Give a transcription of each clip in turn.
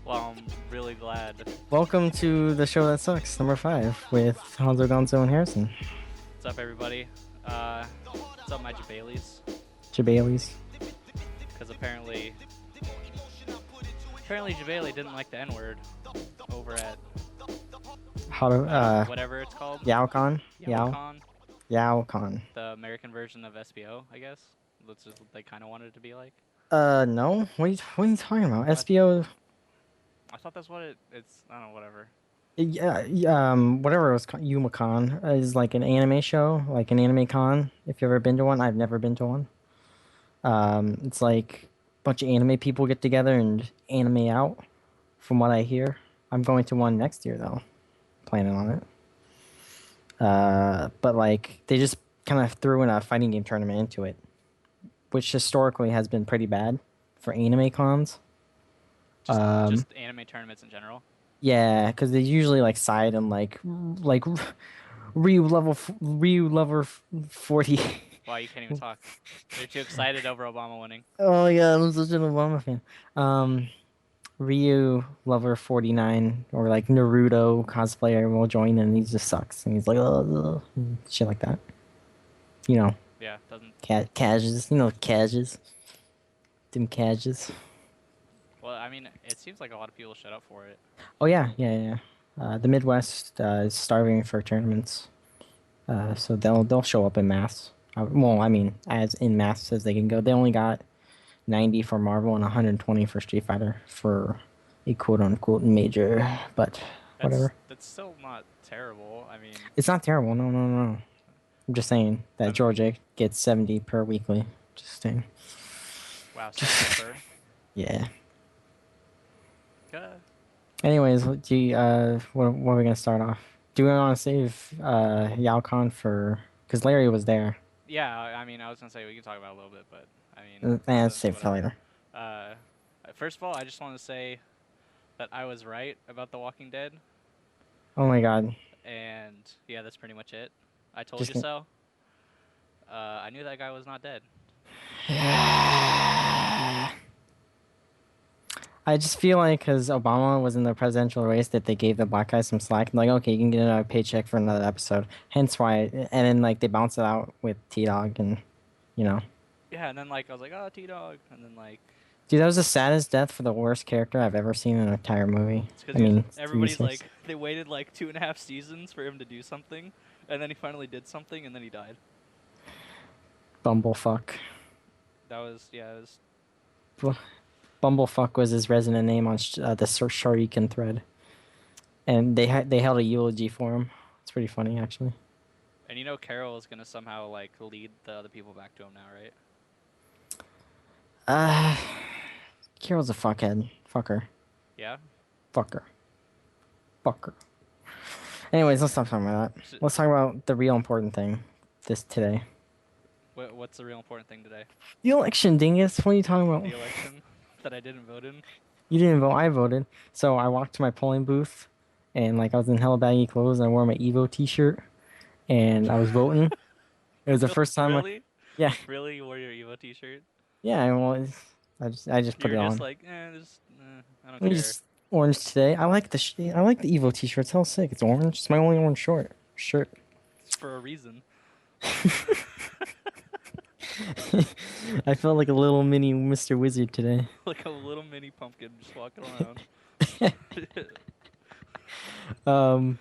Well, I'm really glad. Welcome to the show that sucks, number 5, with Honzo Gonzo and Harrison. What's up, everybody? What's up, my Jabalies? Jabalies. Because apparently Jabali didn't like the N-word over at How to, whatever it's called. Youmacon? Youmacon, Youmacon. the American version of SBO, I guess. That's just what they kind of wanted it to be like. No. What are you talking about? I, SBO. I thought that's what it's. I don't know, whatever. Yeah, whatever it was called, Youmacon is like an anime show, like an anime con. If you've ever been to one, I've never been to one. It's like a bunch of anime people get together and anime out, from what I hear. I'm going to one next year, though. Planning on it. But like they just kind of threw in a fighting game tournament into it, which historically has been pretty bad for anime cons. Just anime tournaments in general. Yeah, because they usually like side and like Ryu level 40. Wow, you can't even talk. They're too excited over Obama winning. Oh yeah, I'm such an Obama fan. Ryu lover 49 or like Naruto cosplayer will join and he just sucks and he's like shit like that. You know, Yeah, doesn't. cages. You know, cages. Dim cages. Well, I mean, it seems like a lot of people shut up for it. Oh yeah. The Midwest is starving for tournaments, so they'll show up in mass. Well, I mean, as in mass as they can go. They only got 90 for Marvel and 120 for Street Fighter for a quote unquote major, but whatever. That's still not terrible. I mean, It's not terrible. No. I'm just saying that Georgia gets 70 per weekly. Just saying. Wow, 70 per. Yeah. Good. Anyways, what are we gonna start off? Do we want to save Yalcon for? Because Larry was there. Yeah, I mean, I was gonna say we can talk about it a little bit, but I mean, Save it for later. Uh, First of all, I just want to say that I was right about The Walking Dead, Oh my god. and yeah, that's pretty much it. I told Just you so. I knew that guy was not dead. I just feel like because Obama was in the presidential race that they gave the black guy some slack. Like, okay, you can get a paycheck for another episode. Hence why, and then like they bounce it out with T Dog and, you know. Yeah, and then like I was like, oh, T-Dog, and then like Dude, that was the saddest death for the worst character I've ever seen in an entire movie. it's I because mean, everybody's 3 6. like they waited like 2.5 seasons for him to do something, and then he finally did something, and then he died. Bumblefuck. That was yeah, it was. Bumblefuck was his resident name on the Sharikan thread, and they held a eulogy for him. It's pretty funny, actually. And you know, Carol is gonna somehow like lead the other people back to him now, right? Uh, Carol's a fuckhead. Fucker. Yeah. Fucker. Fucker. Anyways, let's stop talking about that. Let's talk about the real important thing today. What's the real important thing today? The election, dingus. What are you talking about? The election that I didn't vote in. You didn't vote. I voted. So I walked to my polling booth, and like I was in hella baggy clothes, and I wore my Evo T-shirt, and I was voting. It was the first time. Really? Yeah. Really, you wore your Evo T-shirt? Yeah. I just put You it were on. just like, I don't Let me care. just orange today. I like the Evo T-shirt. It's hell sick. It's orange. It's my only orange shirt. It's for a reason. I felt like a little mini Mr. Wizard today. Like a little mini pumpkin just walking around. Um.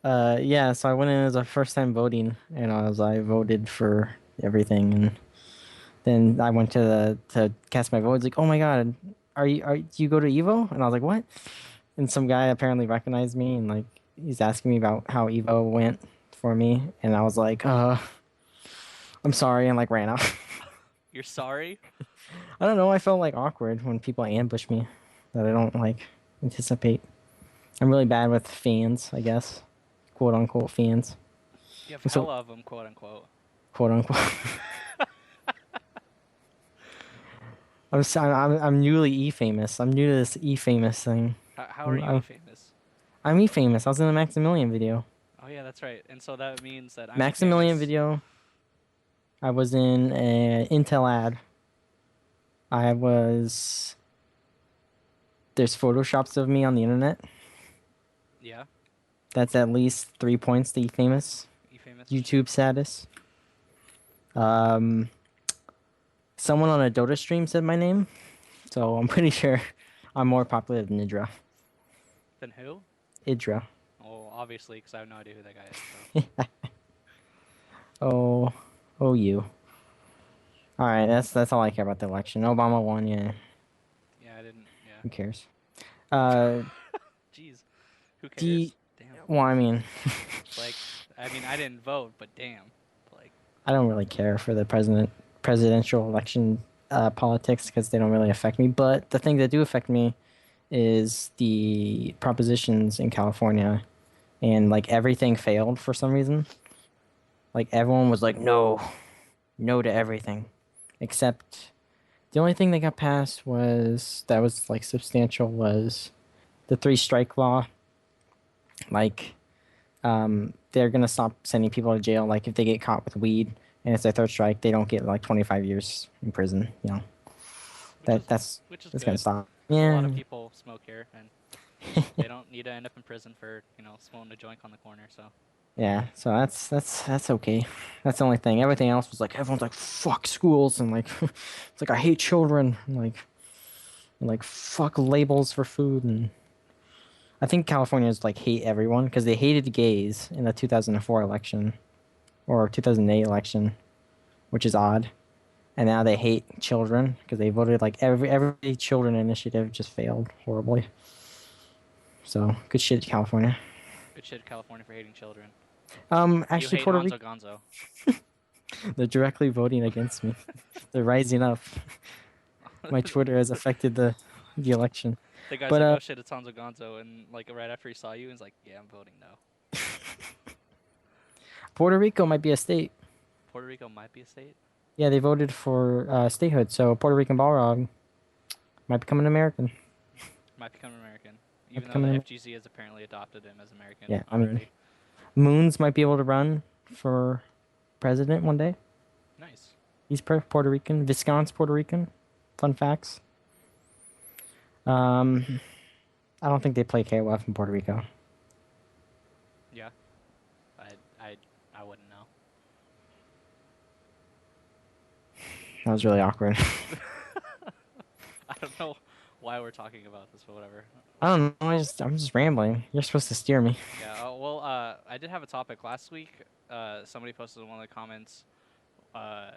Yeah. So I went in as a first time voting, and I voted for everything, and then I went to cast my vote. It's like, oh my god, do you go to Evo? And I was like, what? And some guy apparently recognized me, and like he's asking me about how Evo went for me, and I was like, I'm sorry, and like ran out. You're sorry? I don't know. I felt like awkward when people ambush me that I don't like anticipate. I'm really bad with fans, I guess, quote unquote fans, You have hella of them, quote unquote. quote unquote. I'm newly e-famous. I'm new to this e-famous thing. How are you famous? I'm e-famous. I was in the Maximilian video. Oh yeah, that's right. And so that means that I'm Maximilian famous. video. I was in an Intel ad. I was there's photoshops of me on the internet. Yeah. That's at least 3 points to famous. You famous? YouTube status. Um, someone on a Dota stream said my name, so I'm pretty sure I'm more popular than Idra. Then who? Idra. Well, obviously, because I have no idea who that guy is. So. Oh, oh, you. All right, that's all I care about the election. Obama won. Yeah, Yeah, I didn't. who Yeah. cares? Uh, Jeez. Who D. cares? Damn. Well, I mean, Like, I mean, I didn't vote, but damn. Like, I don't really care for the presidential election politics because they don't really affect me. But the thing that do affect me is the propositions in California, and like everything failed for some reason. Like everyone was like, no, no to everything, except the only thing that got passed was that was like substantial was the three strike law. Like, they're gonna stop sending people to jail. Like if they get caught with weed and it's their third strike, they don't get like 25 years in prison. You know, which is which is that's gonna good. stop. Because a lot Yeah, of people smoke here, and they don't need to end up in prison for smoking a joint on the corner. So. yeah. So that's okay. That's the only thing. Everything else was like everyone's like fuck schools and like it's like I hate children and like fuck labels for food and I think Californians like hate everyone because they hated gays in the 2004 election or 2008 election, which is odd. And now they hate children because they voted like every children initiative just failed horribly. So good shit, California. Good shit, California, for hating children. You Actually, hate Puerto Honzo Rico, Gonzo. they're directly voting against me. They're rising up. My Twitter has affected the election. The guy's But like, "Oh shit, it's Honzo Gonzo," and like right after he saw you, he's like, "Yeah, I'm voting no." Puerto Rico might be a state. Puerto Rico might be a state. Yeah, they voted for statehood, so Puerto Rican Balrog might become an American. Might become American, Might even though become the an FGC has apparently adopted him as American Yeah, I mean, already. Moons might be able to run for president one day. Nice. He's Puerto Rican. Viscon's Puerto Rican. Fun facts. Um, I don't think they play KOF in Puerto Rico. Yeah. I I I wouldn't know. That was really awkward. I don't know why we're talking about this, but whatever. I don't know. I'm just rambling. You're supposed to steer me. Yeah. Well, I did have a topic last week. Somebody posted in one of the comments. Uh,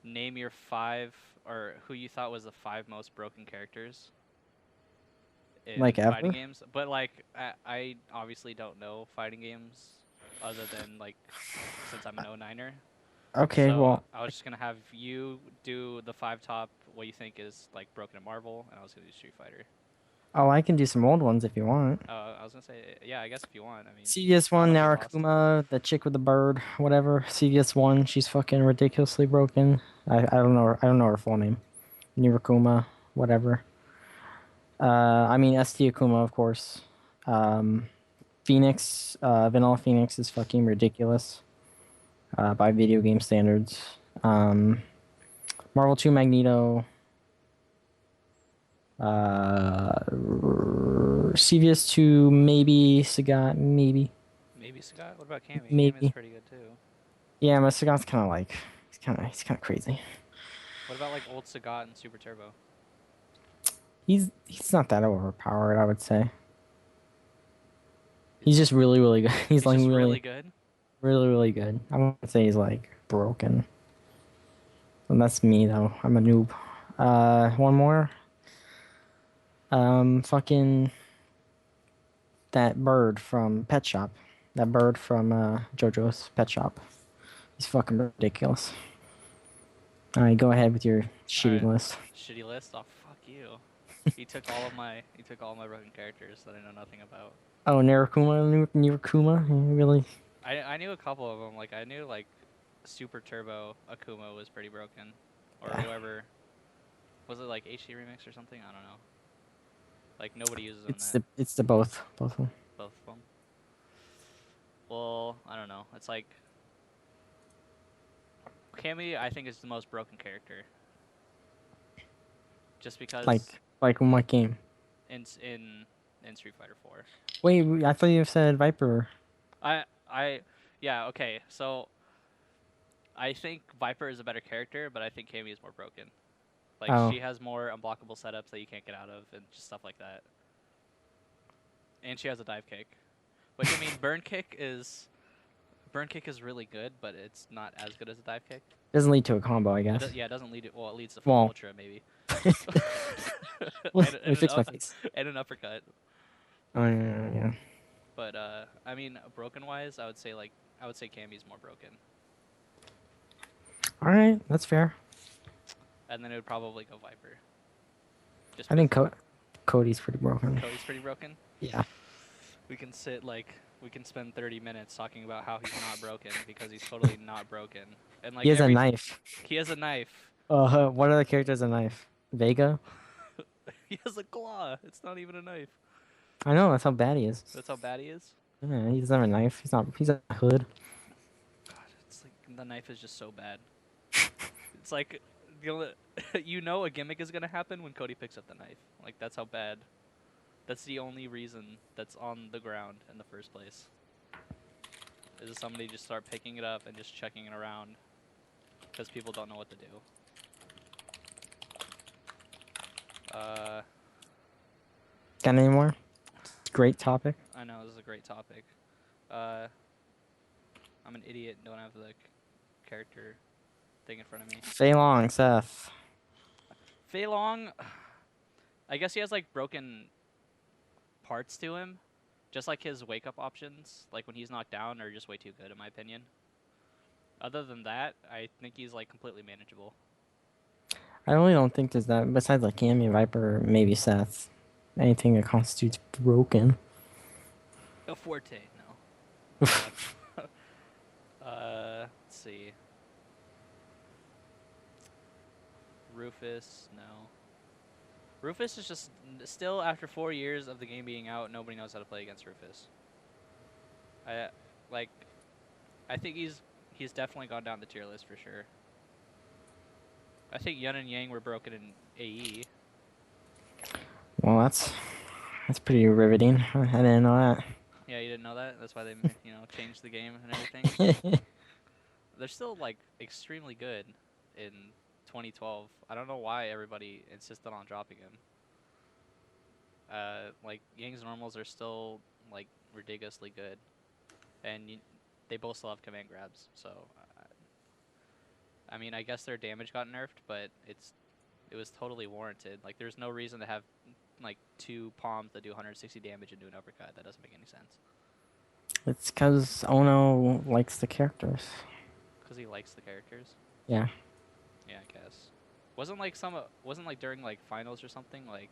name your five, or who you thought was the five most broken characters in Like fighting ever. games. But like, I obviously don't know fighting games other than like since I'm an 09er. Okay, So well, I was just gonna have you do the five top what you think is like broken at Marvel, and I was gonna do Street Fighter. oh, I can do some old ones if you want. I was gonna say, yeah, I guess if you want. I mean, CVS not one, like we lost. Narakuma, the chick with the bird, whatever. CVS one, she's fucking ridiculously broken. I don't know her, I don't know her full name. Nirakuma, whatever. I mean ST Akuma, of course. Um, Phoenix, Vanilla Phoenix is fucking ridiculous by video game standards. Marvel 2 Magneto. CVS 2, maybe. Sagat, maybe. Maybe Scott. What about Cammy? Cammy's Maybe. pretty good too. Yeah, but Sagat's kind of like, he's kind of crazy. What about like old Sagat and Super Turbo? He's not that overpowered, I would say. He's just really, really good. He's He's like just really really, good. really, really good. I wouldn't say he's like broken. And that's me though. I'm a noob. One more. Fucking that bird from Pet Shop. That bird from JoJo's Pet Shop. He's fucking ridiculous. All right, go ahead with your All shitty right, list. shitty list. Oh fuck you. He took all my broken characters that I know nothing about. Oh, Narakuma, really? I knew a couple of them. Like I knew like Super Turbo Akuma was pretty broken, or Yeah. whoever. Was it like HD Remix or something? I don't know. Like nobody uses them in It's that. the both of them. Both of them. Well, I don't know. It's like Cammy. I think is the most broken character. Just because Like in what game? in Street Fighter 4. Wait, I thought you said Viper. I yeah, okay. So I think Viper is a better character, but I think Cammy is more broken. Like Oh, she has more unblockable setups that you can't get out of and just stuff like that. And she has a dive kick. Which I mean burn kick is really good, but it's not as good as a dive kick. doesn't lead to a combo, I guess. Yeah, it doesn't lead to, well, it leads to full Well, ultra maybe. let me fix my face. And an uppercut. Oh yeah. But I mean, broken wise, I would say Cammy's more broken. All right, that's fair. And then it would probably go Viper. Just I because think Cody's pretty broken. Cody's pretty broken. Yeah. We can spend 30 minutes talking about how he's not broken because he's totally not broken. And like He has a knife. he has a knife. What other character has a knife? Vega? He has a claw. It's not even a knife. I know, that's how bad he is. That's how bad he is. Yeah, he doesn't have a knife. He's a hood. God, it's like the knife is just so bad. It's like you know a gimmick is gonna happen when Cody picks up the knife. Like that's how bad. That's the only reason that's on the ground in the first place. Is somebody just start picking it up and just checking it around because people don't know what to do. Got any more? Great topic. I know this is a great topic. I'm an idiot and don't have the character thing in front of me. Fei Long, Seth. Fei Long, I guess he has like broken parts to him, just like his wake up options, like when he's knocked down, are just way too good in my opinion. Other than that, I think he's like completely manageable. I really don't think there's that, besides like Cammy, Viper, maybe Seth. Anything that constitutes broken. A Forte, no. Let's see. Rufus, no. Rufus is just still after 4 years of the game being out, nobody knows how to play against Rufus. I like. I think he's definitely gone down the tier list for sure. I think Yun and Yang were broken in AE. Well, that's pretty riveting. I didn't know that. Yeah, you didn't know that? That's why they changed the game and everything. They're still like extremely good in 2012. I don't know why everybody insisted on dropping him. Like Yang's normals are still like ridiculously good, and they both still have command grabs. So, I mean, I guess their damage got nerfed, but it was totally warranted. Like, there's no reason to have like two palms that do 160 damage and do an uppercut. That doesn't make any sense. It's because Ono likes the characters. Because he likes the characters. Yeah. Yeah, I guess. Wasn't like during like finals or something like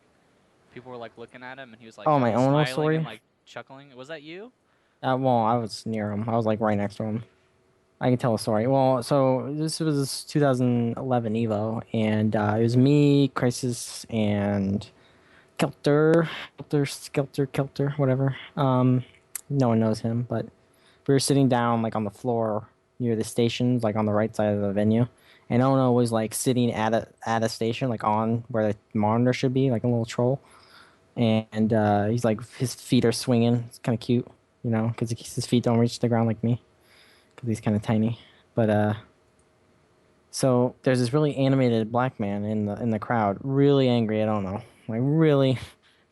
people were like looking at him and he was like Oh, my Ono smiling story? and like chuckling. Was that you? Well, I was near him. I was like right next to him. I can tell a story. Well, so this was 2011 Evo, and it was me, Crisis, and Kelter, whatever. No one knows him, but we were sitting down like on the floor near the stations, like on the right side of the venue, and Ono was like sitting at a station, like on where the monitor should be, like a little troll, and he's like his feet are swinging. It's kind of cute, because his feet don't reach the ground like me, because he's kind of tiny. But so there's this really animated black man in the crowd, really angry at Ono, like really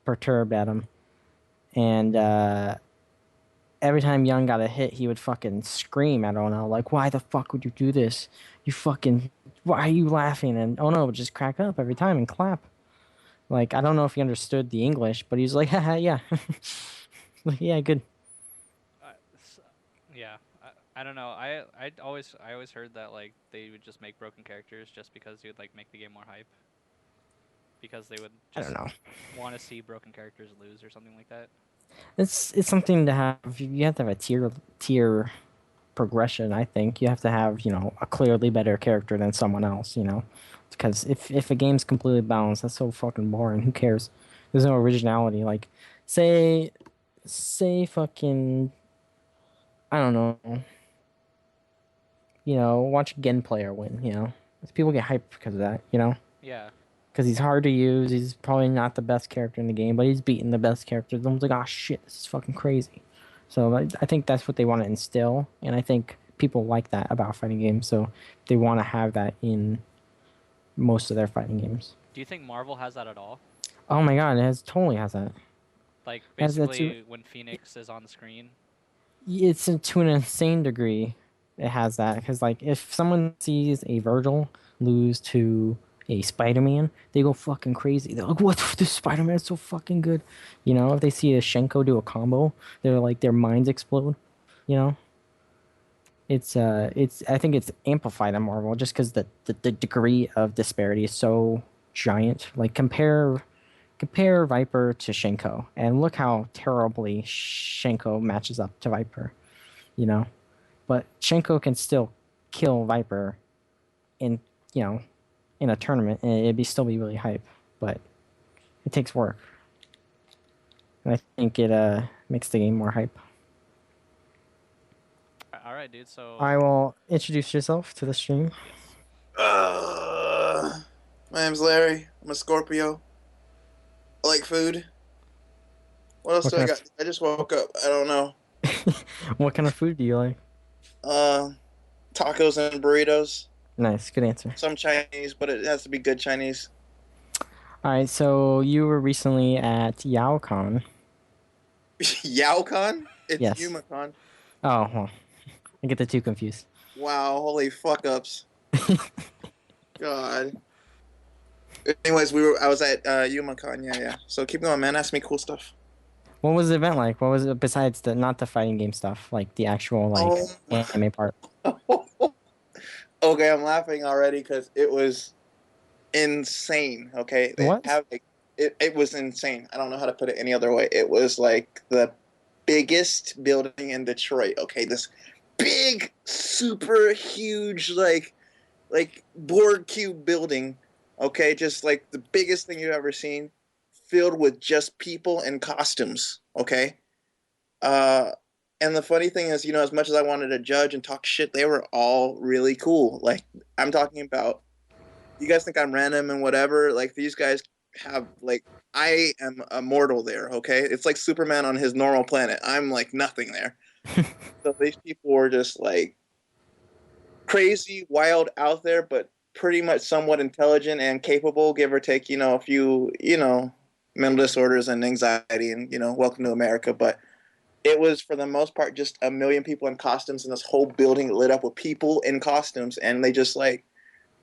perturbed at him, and every time Young got a hit, he would fucking scream at Ono, like, "Why the fuck would you do this? Why are you laughing?" And Ono would just crack up every time and clap. Like, I don't know if he understood the English, but he's like, "Haha, yeah, like, yeah, good." Yeah, I don't know. I always heard that like they would just make broken characters just because it would like make the game more hype. Because they would I just don't know. want to see broken characters lose or something like that. It's something to have. You have to have a tier progression. I think you have to have a clearly better character than someone else. Because if a game's completely balanced, that's so fucking boring. Who cares? There's no originality. Like, say fucking, I don't know. Watch Gen player win. People get hyped because of that. Yeah. because he's hard to use. He's probably not the best character in the game, but he's beating the best characters. I'm like, oh shit, this is fucking crazy. So I think that's what they want to instill, and I think people like that about fighting games. So they want to have that in most of their fighting games. Do you think Marvel has that at all? Oh my god, it has totally has that. Like Has that too. basically when Phoenix is on the screen. It's to an insane degree. It has that because like if someone sees a Virgil lose to a Spider-Man, they go fucking crazy. They're like, "What? This Spider-Man is so fucking good." You know, if they see a Shenko do a combo, they're like their minds explode. You know, it's I think it's amplified on Marvel just because the degree of disparity is so giant. Like compare Viper to Shenko, and look how terribly Shenko matches up to Viper. You know, but Shenko can still kill Viper in you know in a tournament, and it'd be still be really hype. But it takes work, and I think it makes the game more hype. All right, dude. So I will introduce yourself to the stream. yes. Uh, my name's Larry. I'm a Scorpio. I like food. What else What do I kind got? I just woke up. I don't know. of what kind of food do you like? Uh, Tacos and burritos. Nice, good answer. Some Chinese, but it has to be good Chinese. All right, so you were recently at Yaocon. Yaocon? It's Yes. Youmacon. Oh, well, I get the two confused. Wow, holy fuck ups. God. Anyways, I was at Youmacon, yeah. So keep going, man. Ask me cool stuff. What was the event like? What was it besides the not the fighting game stuff, like the actual like Oh. anime part? Okay, I'm laughing already because it was insane. Okay, they What? have like it was insane. I don't know how to put it any other way. It was like the biggest building in Detroit. Okay, this big, super huge, like board cube building. Okay, just like the biggest thing you've ever seen, filled with just people in costumes. Okay, uh, and the funny thing is, as much as I wanted to judge and talk shit, they were all really cool. Like I'm talking about you guys think I'm random and whatever. Like these guys have like I am a mortal there. Okay, it's like Superman on his normal planet. I'm like nothing there. So these people were just like crazy, wild, out there, but pretty much somewhat intelligent and capable, give or take. A few mental disorders and anxiety, and welcome to America. But it was for the most part just a million people in costumes, and this whole building lit up with people in costumes, and they just like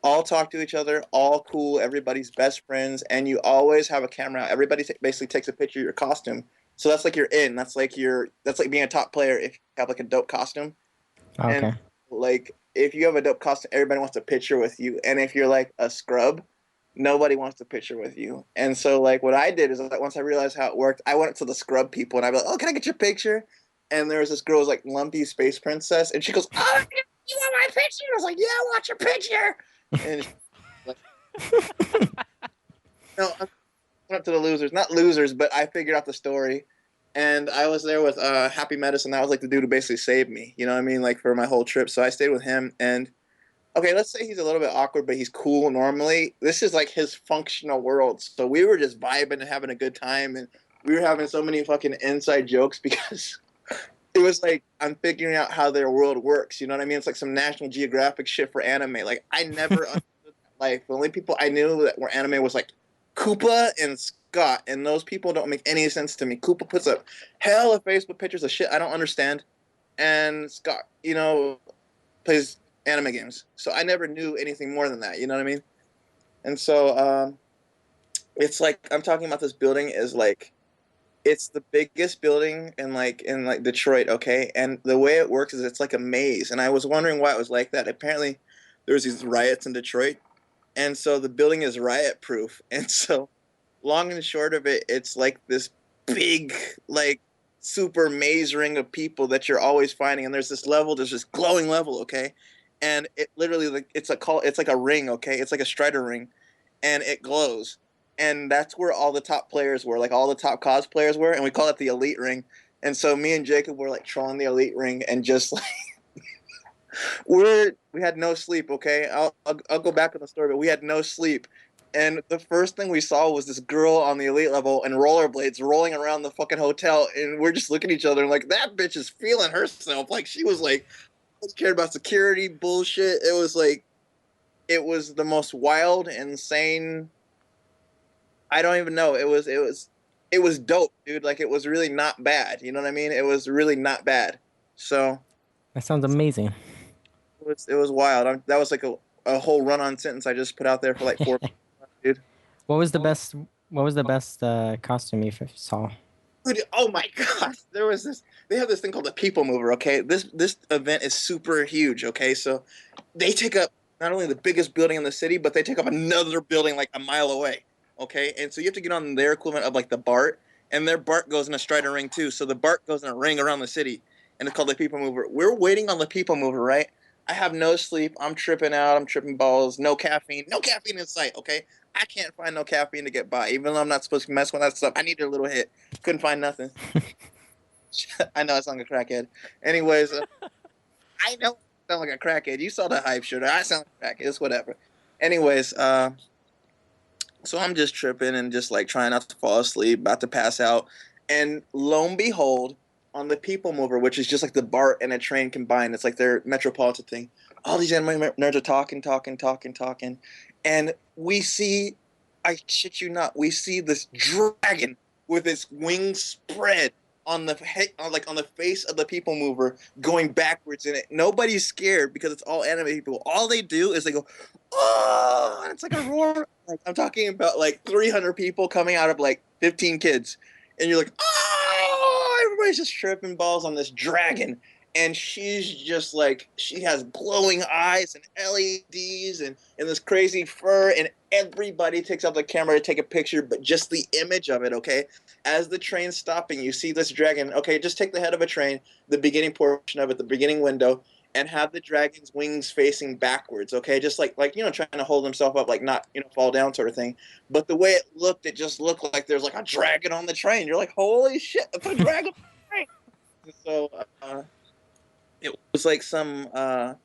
all talk to each other, all cool, everybody's best friends, and you always have a camera out. Everybody basically takes a picture of your costume. So that's like you're in. That's like being a top player if you have like a dope costume. And Okay. like if you have a dope costume, everybody wants a picture with you. And if you're like a scrub, nobody wants a picture with you. And so like what I did is like once I realized how it worked, I went to the scrub people and I'd be like, "Oh, can I get your picture?" And there was this girl who was like lumpy space princess, and she goes, "Oh, you want my picture?" I was like, "Yeah, I want your picture." And like, no, I went up to the losers, not losers, but I figured out the story, and I was there with Happy Medicine. That was like the dude who basically saved me. You know what I mean? Like for my whole trip. So I stayed with him, and okay, let's say he's a little bit awkward, but he's cool normally. This is like his functional world. So we were just vibing and having a good time, and we were having so many fucking inside jokes because it was like I'm figuring out how their world works. You know what I mean? It's like some National Geographic shit for anime. Like I never understood that life. The only people I knew that were anime was like Koopa and Scott, and those people don't make any sense to me. Koopa puts up hell of Facebook pictures of shit I don't understand, and Scott, plays anime games. So I never knew anything more than that. You know what I mean? And so it's like I'm talking about this building is like it's the biggest building in Detroit, okay? And the way it works is it's like a maze. And I was wondering why it was like that. Apparently there was these riots in Detroit. And so the building is riot proof. And so long and short of it, it's like this big like super maze ring of people that you're always finding. And there's this glowing level, okay? And it literally like it's like a ring, okay? It's like a Strider ring and it glows. And that's where all the top players were, like all the top cosplayers were, and we call it the Elite Ring. And so me and Jacob were like trolling the Elite Ring and just like we had no sleep. Okay, I'll go back on the story, but we had no sleep, And the first thing we saw was this girl on the elite level in rollerblades rolling around the fucking hotel, and we're just looking at each other and like that bitch is feeling herself. Like she was like cared about security bullshit. It was like it was the most wild, insane. I don't even know. It was dope, dude. Like it was really not bad. You know what I mean? It was really not bad. So That sounds amazing. it was wild. That was like a whole run-on sentence I just put out there for like 4 minutes, dude. What was the best? What was the best costume you saw? Dude, oh my god, there was this. They have this thing called the People Mover. Okay, this event is super huge. Okay, so they take up not only the biggest building in the city, but they take up another building like a mile away. Okay, and so you have to get on their equivalent of like the BART, and their BART goes in a Strider ring too. So the BART goes in a ring around the city, and it's called the People Mover. We're waiting on the People Mover, right? I have no sleep. I'm tripping out. I'm tripping balls. No caffeine. No caffeine in sight. Okay, I can't find no caffeine to get by, even though I'm not supposed to mess with that stuff. I needed a little hit. Couldn't find nothing. I know I sound like a crackhead. Anyways, I know I sound like a crackhead. You saw the hype shooter. I sound like a crackhead. It's whatever. Anyways, so I'm just tripping and just like trying not to fall asleep, about to pass out. And lo and behold, on the People Mover, which is just like the BART and a train combined, it's like their metropolitan thing. All these anime nerds are talking. And we see, I shit you not, we see this dragon with its wings spread on the head, on the face of the People Mover, going backwards in it. Nobody's scared because it's all anime people. All they do is they go, oh, and it's like a roar. Like, I'm talking about like 300 people coming out of like 15 kids, and you're like, oh, everybody's just tripping balls on this dragon. And she's just like, she has glowing eyes and LEDs and this crazy fur, and everybody takes out the camera to take a picture, but just the image of it, okay? As the train's stopping, you see this dragon, okay, just take the head of a train, the beginning portion of it, the beginning window, and have the dragon's wings facing backwards, okay? Just like trying to hold himself up, like not, fall down sort of thing. But the way it looked, it just looked like there's like a dragon on the train. You're like, holy shit, it's a dragon on the train. So, it was like some I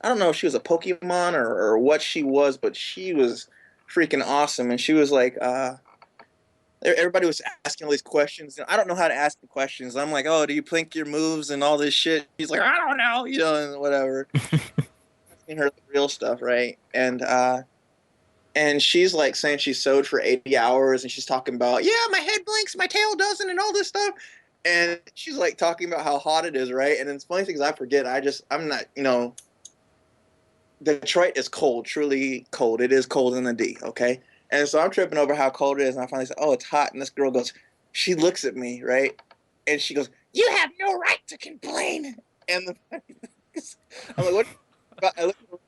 don't know if she was a Pokemon or what she was, but she was freaking awesome. And she was like everybody was asking all these questions. I don't know how to ask the questions. I'm like, oh, do you plink your moves and all this shit? He's like, I don't know, and whatever. Asking her the real stuff, right? And she's like saying she sewed for 80 hours, and she's talking about, yeah, my head blinks, my tail doesn't, and all this stuff. And she's like talking about how hot it is, right? And it's funny things I forget. I'm not, Detroit is cold, truly cold. It is cold in the D, okay? And so I'm tripping over how cold it is, and I finally say, oh, it's hot. And this girl goes, she looks at me, right? And she goes, you have no right to complain. And I'm like, what?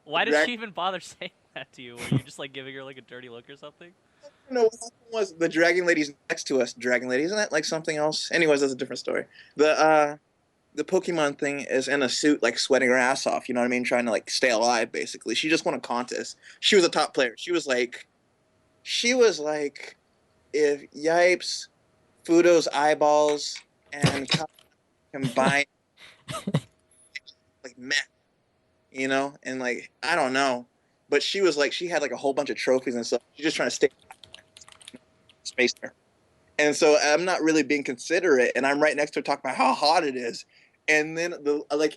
Why did she even bother saying that to you? Were you just like giving her like a dirty look or something? No, what happened was the dragon lady's next to us. Dragon lady, isn't that like something else? Anyways, that's a different story. The Pokemon thing is in a suit, like sweating her ass off. You know what I mean? Trying to like stay alive, basically. She just won a contest. She was a top player. She was like, if Yipes, Fudo's eyeballs, and combined like meth, and like I don't know, but she was like she had like a whole bunch of trophies and stuff. She's just trying to stay space there. And so I'm not really being considerate, and I'm right next to her talking about how hot it is. And then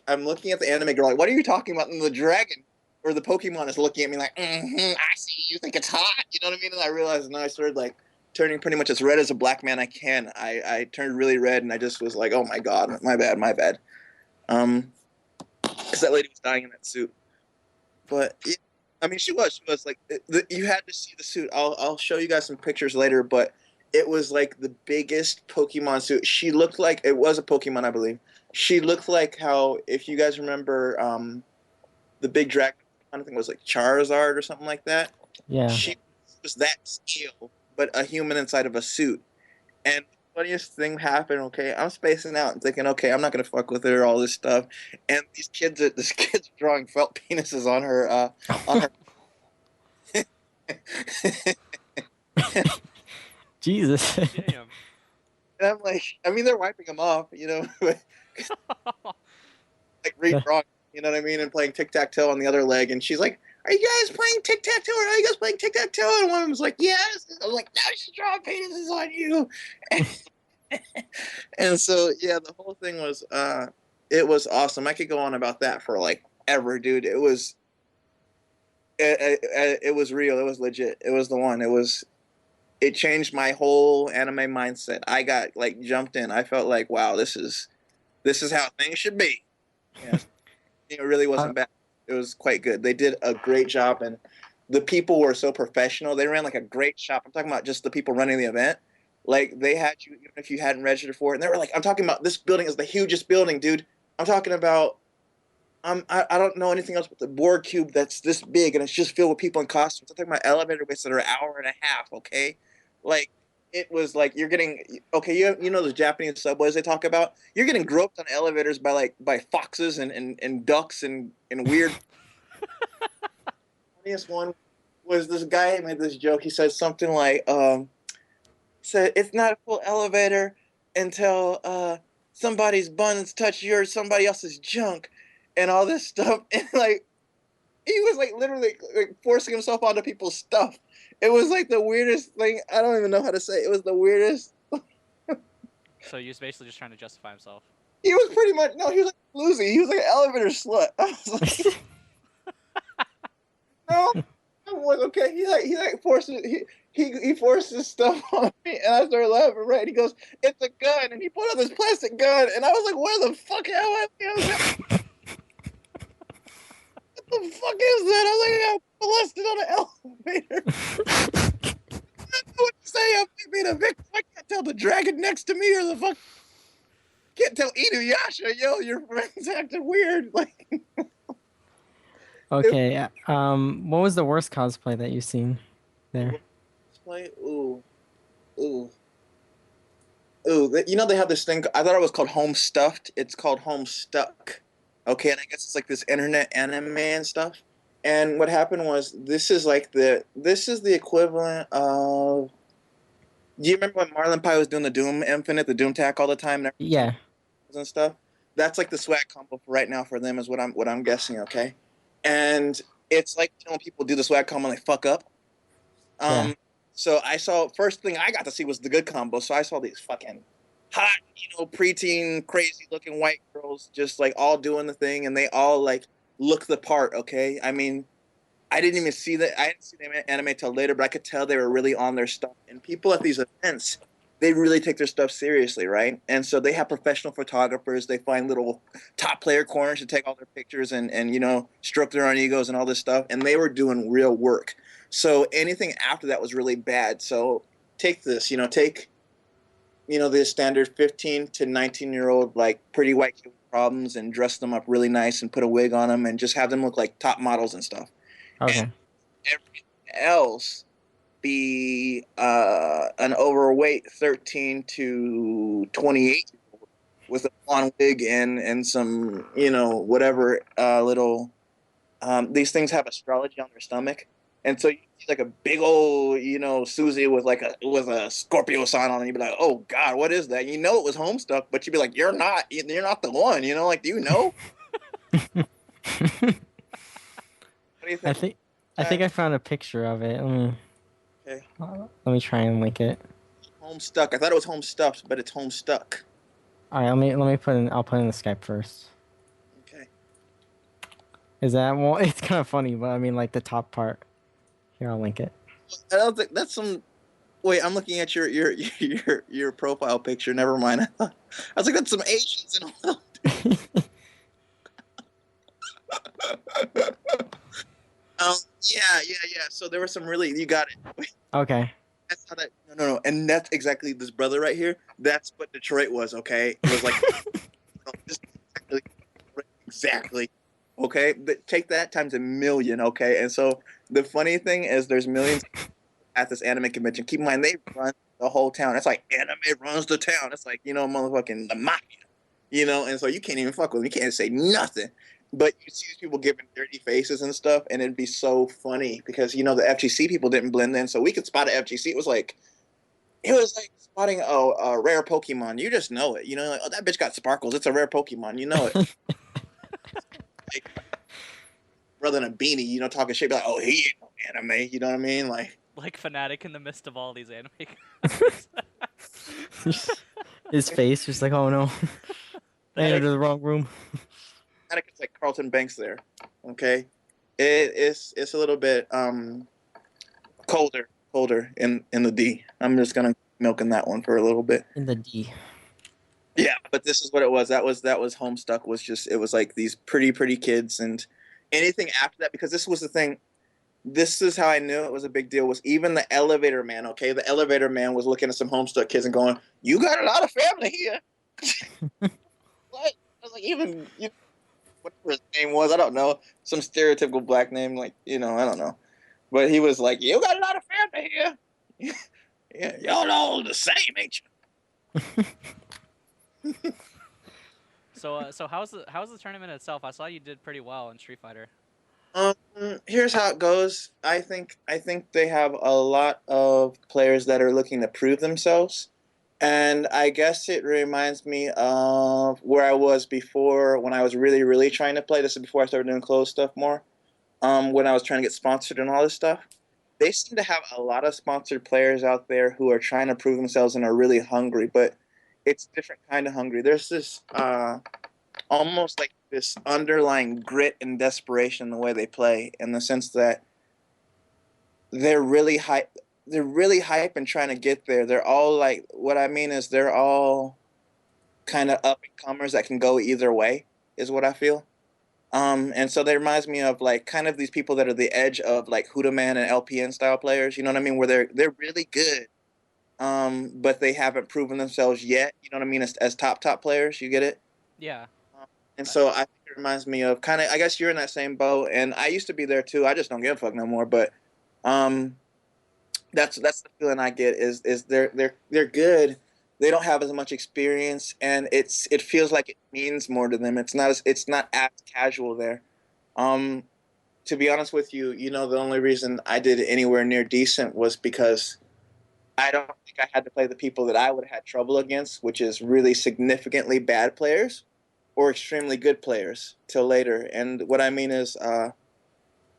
I'm looking at the anime girl, like, what are you talking about? And the dragon or the Pokemon is looking at me like, I see, you think it's hot, you know what I mean? And I realized, and I started like turning pretty much as red as a black man I can. I turned really red, and I just was like, oh my god, my bad. Because that lady was dying in that suit. But I mean, she was like, you had to see the suit. I'll show you guys some pictures later, but it was like the biggest Pokemon suit. She looked like it was a Pokemon, I believe. She looked like how, if you guys remember, the big dragon, I think it was like Charizard or something like that. Yeah. She was that scale, but a human inside of a suit. And the funniest thing happened. Okay, I'm spacing out and thinking, okay, I'm not gonna fuck with her, all this stuff. And this kid's drawing felt penises on her, on her. Jesus. Damn. And I'm like, I mean, they're wiping them off, like reading wrong, you know what I mean, and playing tic tac toe on the other leg. And she's like, are you guys playing tic-tac-toe, or are you guys playing tic-tac-toe? And one of them was like, yes. I was like, now just draw penises on you. And so, yeah, the whole thing was, it was awesome. I could go on about that for like ever, dude. It was real. It was legit. It was the one. It changed my whole anime mindset. I got like jumped in. I felt like, wow, this is how things should be. Yeah, it really Uh, wasn't bad. It was quite good. They did a great job, and the people were so professional. They ran like a great shop. I'm talking about just the people running the event. Like they had you, even if you hadn't registered for it, and they were like, I'm talking about this building is the hugest building, dude. I'm talking about I don't know anything else but the board cube that's this big and it's just filled with people in costumes. I'm talking about elevator waits that are an hour and a half, okay? Like it was like you're getting okay, you know those Japanese subways they talk about? You're getting groped on elevators by like by foxes and ducks and weird. Funniest one was this guy made this joke. He said something like, said it's not a full elevator until somebody's buns touch somebody else's junk and all this stuff. And like he was like literally like forcing himself onto people's stuff. It was like the weirdest thing. I don't even know how to say it. It was the weirdest. So he was basically just trying to justify himself. He was pretty much no. He was like bluesy. He was like an elevator slut. I was like, no, I was okay. He like forces he forced his stuff on me, and I started laughing. Right? He goes, "It's a gun," and he pulled out this plastic gun, and I was like, "Where the fuck am I?" What the fuck is that? I was like, I got molested on an elevator. I don't know what to say. I'm being a victim. I can't tell the dragon next to me or the fuck. Can't tell Inuyasha, yo, your friend's acting weird. Like, okay. What was the worst cosplay that you've seen there? play, ooh, ooh, ooh. You know they have this thing. I thought it was called Home Stuffed. It's called Home Stuck. Okay, and I guess it's like this internet anime and stuff. And what happened was this is the equivalent of. Do you remember when Marlon Pie was doing the Doom Infinite, the Doom Tack all the time Yeah. and stuff? That's like the swag combo for right now for them is what I'm guessing. Okay, and it's like when people do the swag combo and they fuck up. Yeah. So I saw first thing I got to see was the good combo. So I saw these fucking hot, preteen, crazy looking white girls just like all doing the thing, and they all like look the part. Okay, I mean, I didn't even see that. I didn't see the anime till later, but I could tell they were really on their stuff. And people at these events, they really take their stuff seriously, right? And so they have professional photographers. They find little top player corners to take all their pictures and stroke their own egos and all this stuff. And they were doing real work. So anything after that was really bad. So take this, take the standard 15 to 19-year-old like pretty white kid with problems and dress them up really nice and put a wig on them and just have them look like top models and stuff. And Okay. everything else be an overweight 13 to 28 with a blonde wig and some whatever little these things have astrology on their stomach, and so you see like a big old Susie with a Scorpio sign on, and you'd be like, oh god, what is that? It was Homestuck, but you'd be like, you're not the one, like, do you know? What do you I think? think I think I found a picture of it. Okay. Let me try and link it. Homestuck. I thought it was Homestuffed, but it's Homestuck. All right, let me put in. I'll put in the Skype first. Okay. Is that well? It's kind of funny, but I mean, like the top part. Here, I'll link it. I don't think that's some. Wait, I'm looking at your profile picture. Never mind. I was like, that's some Asians and all. Yeah. So there were some really. You got it. Okay. That's how that. No. And that's exactly this brother right here. That's what Detroit was. Okay, it was like just exactly. Okay, but take that times a million. Okay, and so the funny thing is, there's millions at this anime convention. Keep in mind, they run the whole town. It's like anime runs the town. It's like motherfucking the mafia. And so you can't even fuck with them. You can't say nothing. But you see these people giving dirty faces and stuff, and it'd be so funny because the FGC people didn't blend in, so we could spot a FGC. It was like spotting a rare Pokemon. You just know it. Like, oh, that bitch got sparkles. It's a rare Pokemon. You know it. Like, brother in a beanie, you know, talking shit, be like, oh, he ain't no anime, you know what I mean? Like, Like Fnatic in the midst of all these anime. His face just like, oh no, I entered the wrong room. Atticus like Carlton Banks there. Okay, it's a little bit colder in the D. I'm just gonna milk in that one for a little bit. In the D. Yeah, but this is what it was. That was Homestuck. Was just it was like these pretty kids, and anything after that, because this was the thing. This is how I knew it was a big deal. Was even the elevator man? Okay, the elevator man was looking at some Homestuck kids and going, "You got a lot of family here." What? I was like, even you whatever his name was, I don't know, some stereotypical black name, like I don't know, but he was like, "You got a lot of family here, yeah, y'all all the same, ain't you?" So how's the tournament itself? I saw you did pretty well in Street Fighter. Um, Here's how it goes. I think they have a lot of players that are looking to prove themselves, and I guess it reminds me of where I was before when I was really trying to play. This is before I started doing clothes stuff more. When I was trying to get sponsored and all this stuff. They seem to have a lot of sponsored players out there who are trying to prove themselves and are really hungry, but it's different kind of hungry. There's this almost like this underlying grit and desperation in the way they play, in the sense that they're really hype. They're really hype and trying to get there. They're all like, what I mean is, they're all kind of up and comers that can go either way, is what I feel. And so that reminds me of like kind of these people that are the edge of like Hudaman and LPN style players. You know what I mean? Where they're really good, but they haven't proven themselves yet. You know what I mean? As top players, you get it. Yeah. And so I think it reminds me of kind of. I guess you're in that same boat, and I used to be there too. I just don't give a fuck no more. But um, that's the feeling I get is they're good. They don't have as much experience, and it feels like it means more to them. It's not as casual there. Um, to be honest with you, the only reason I did anywhere near decent was because I don't think I had to play the people that I would have had trouble against, which is really significantly bad players or extremely good players till later. And what I mean is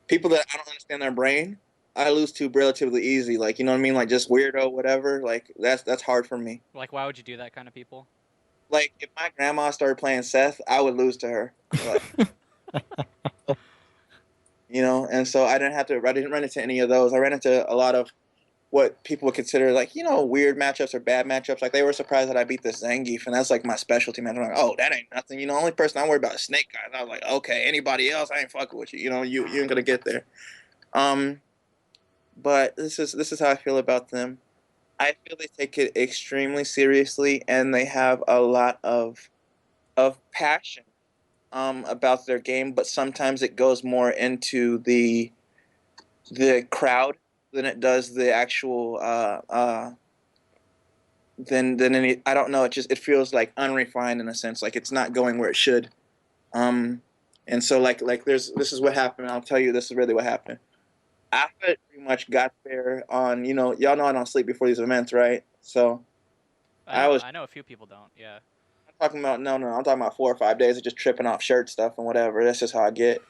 people that I don't understand their brain, I lose to relatively easy. Like, you know what I mean? Like just weirdo, whatever. Like that's hard for me. Like, why would you do that kind of people? Like if my grandma started playing Seth, I would lose to her. Like, and so I didn't run into any of those. I ran into a lot of what people would consider like, weird matchups or bad matchups. Like they were surprised that I beat this Zangief, and that's like my specialty match. I'm like, oh, that ain't nothing. The only person I worry about is Snake Guys. I was like, okay, anybody else, I ain't fucking with you. You ain't gonna get there. But this is how I feel about them. I feel they take it extremely seriously, and they have a lot of passion about their game. But sometimes it goes more into the crowd than it does the actual than any. I don't know. It feels like unrefined in a sense, like it's not going where it should. And so like this is what happened. I'll tell you, this is really what happened. After pretty much got there on, y'all know I don't sleep before these events, right? So I know a few people don't. Yeah. I'm talking about no, I'm talking about 4 or 5 days of just tripping off shirt stuff and whatever. That's just how I get.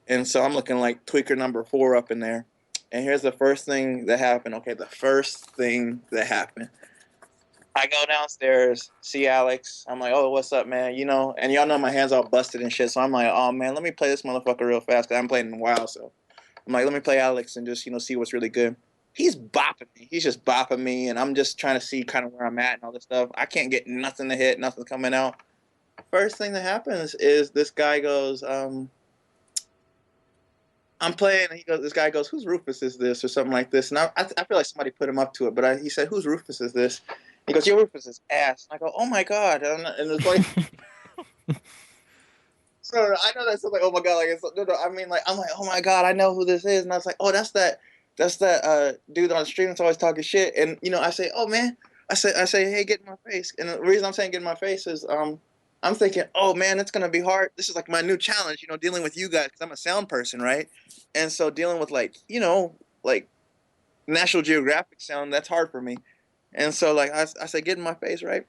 And so I'm looking like tweaker number 4 up in there. And here's the first thing that happened. Okay, the first thing that happened. I go downstairs, see Alex. I'm like, oh, what's up, man? And y'all know my hands all busted and shit. So I'm like, oh, man, let me play this motherfucker real fast because I haven't played in a while. So I'm like, let me play Alex and just, see what's really good. He's bopping me. He's just bopping me. And I'm just trying to see kind of where I'm at and all this stuff. I can't get nothing to hit, nothing coming out. First thing that happens is this guy goes, I'm playing, and this guy goes, whose Rufus is this, or something like this, and I feel like somebody put him up to it, but he said, whose Rufus is this? He goes, your Rufus is ass. And I go, oh my god, and it's like, so I know that's like, oh my god, like no, I mean, like I'm like, oh my god, I know who this is, and I was like, oh, that's that dude on the street that's always talking shit, and I say, oh man, I say, hey, get in my face, and the reason I'm saying get in my face is I'm thinking, oh man, it's gonna be hard. This is like my new challenge, dealing with you guys because I'm a sound person, right? And so dealing with like National Geographic sound, that's hard for me. And so like I say, get in my face, right?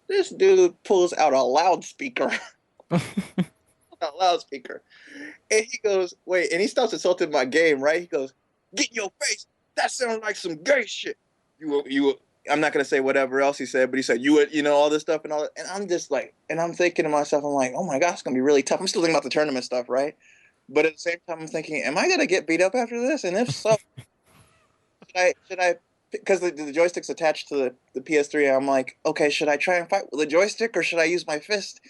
This dude pulls out a loudspeaker. a loudspeaker. And he goes, wait, and he starts insulting my game, right? He goes, get in your face. That sounds like some gay shit. I'm not gonna say whatever else he said, but he said you would, all this stuff and all that. And I'm just like, and I'm thinking to myself, I'm like, oh my gosh, it's gonna be really tough. I'm still thinking about the tournament stuff, right? But at the same time, I'm thinking, am I gonna get beat up after this? And if so, should I? Because the joystick's attached to the PS3, I'm like, okay, should I try and fight with the joystick or should I use my fist?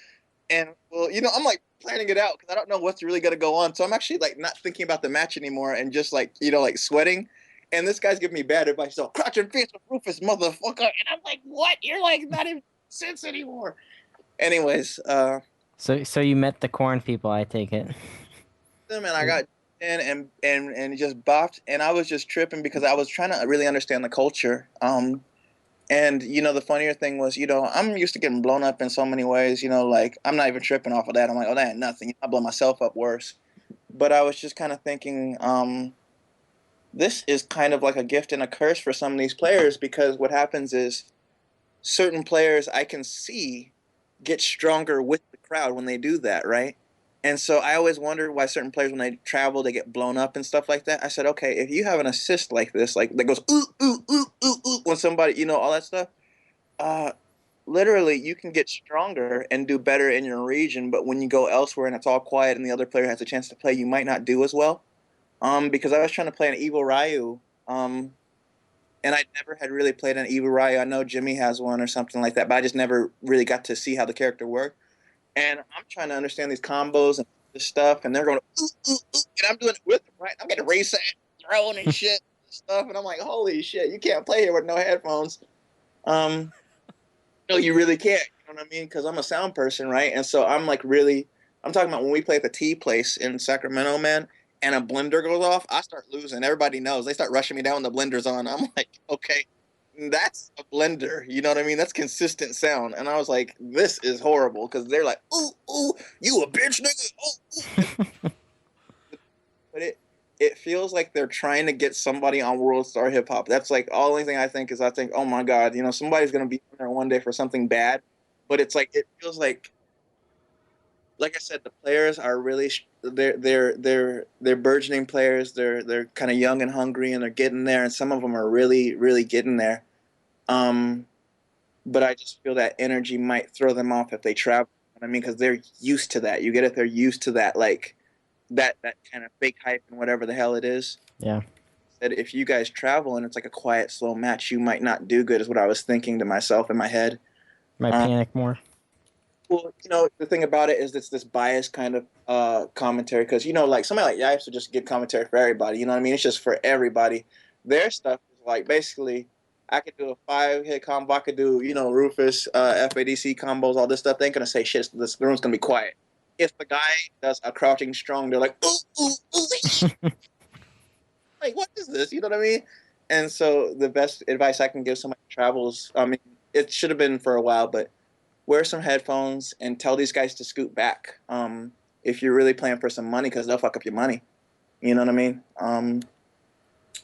And well, I'm like planning it out because I don't know what's really gonna go on. So I'm actually like not thinking about the match anymore and just like like sweating. And this guy's giving me bad advice. So crouch and face with Rufus, motherfucker. And I'm like, what? You're like not in sense anymore. Anyways, So you met the corn people, I take it. and I got in and just bopped, and I was just tripping because I was trying to really understand the culture. And the funnier thing was, I'm used to getting blown up in so many ways. Like I'm not even tripping off of that. I'm like, oh, that ain't nothing. I blow myself up worse. But I was just kind of thinking, this is kind of like a gift and a curse for some of these players because what happens is certain players I can see get stronger with the crowd when they do that, right? And so I always wondered why certain players, when they travel, they get blown up and stuff like that. I said, okay, if you have an assist like this, like that goes ooh ooh ooh ooh ooh when somebody, all that stuff, uh, literally you can get stronger and do better in your region. But when you go elsewhere and it's all quiet and the other player has a chance to play, you might not do as well. Because I was trying to play an Evil Ryu, and I never had really played an Evil Ryu. I know Jimmy has one or something like that, but I just never really got to see how the character worked. And I'm trying to understand these combos and this stuff, and they're going, ooh, ooh, ooh, and I'm doing it with them, right? I'm getting reset, throwing and shit and stuff, and I'm like, holy shit, you can't play here with no headphones. No, you really can't. You know what I mean? Because I'm a sound person, right? And so I'm like really, I'm talking about when we play at the Tea Place in Sacramento, man, and a blender goes off, I start losing. Everybody knows. They start rushing me down when the blender's on. I'm like, okay, that's a blender. You know what I mean? That's consistent sound. And I was like, this is horrible because they're like, ooh, ooh, you a bitch nigga. Ooh, ooh. But it feels like they're trying to get somebody on World Star Hip Hop. That's like all only thing I think is oh my God, somebody's gonna be in there one day for something bad. But it's like it feels like I said, the players are really they're burgeoning players. They're kind of young and hungry, and they're getting there. And some of them are really really getting there. But I just feel that energy might throw them off if they travel. I mean, because they're used to that. You get it? They're used to that, like that kind of fake hype and whatever the hell it is. Yeah. That if you guys travel and it's like a quiet, slow match, you might not do good. Is what I was thinking to myself in my head. Might panic more. Well, the thing about it is it's this biased kind of commentary because like somebody like Yipes would just give commentary for everybody. You know what I mean? It's just for everybody. Their stuff is like basically I could do a 5-hit combo. I could do Rufus, FADC combos, all this stuff. They ain't gonna say shit. This room's gonna be quiet. If the guy does a crouching strong, they're like, ooh, ooh, ooh. Like, what is this? You know what I mean? And so the best advice I can give somebody who travels, I mean, it should have been for a while, but wear some headphones and tell these guys to scoot back if you're really playing for some money because they'll fuck up your money. You know what I mean?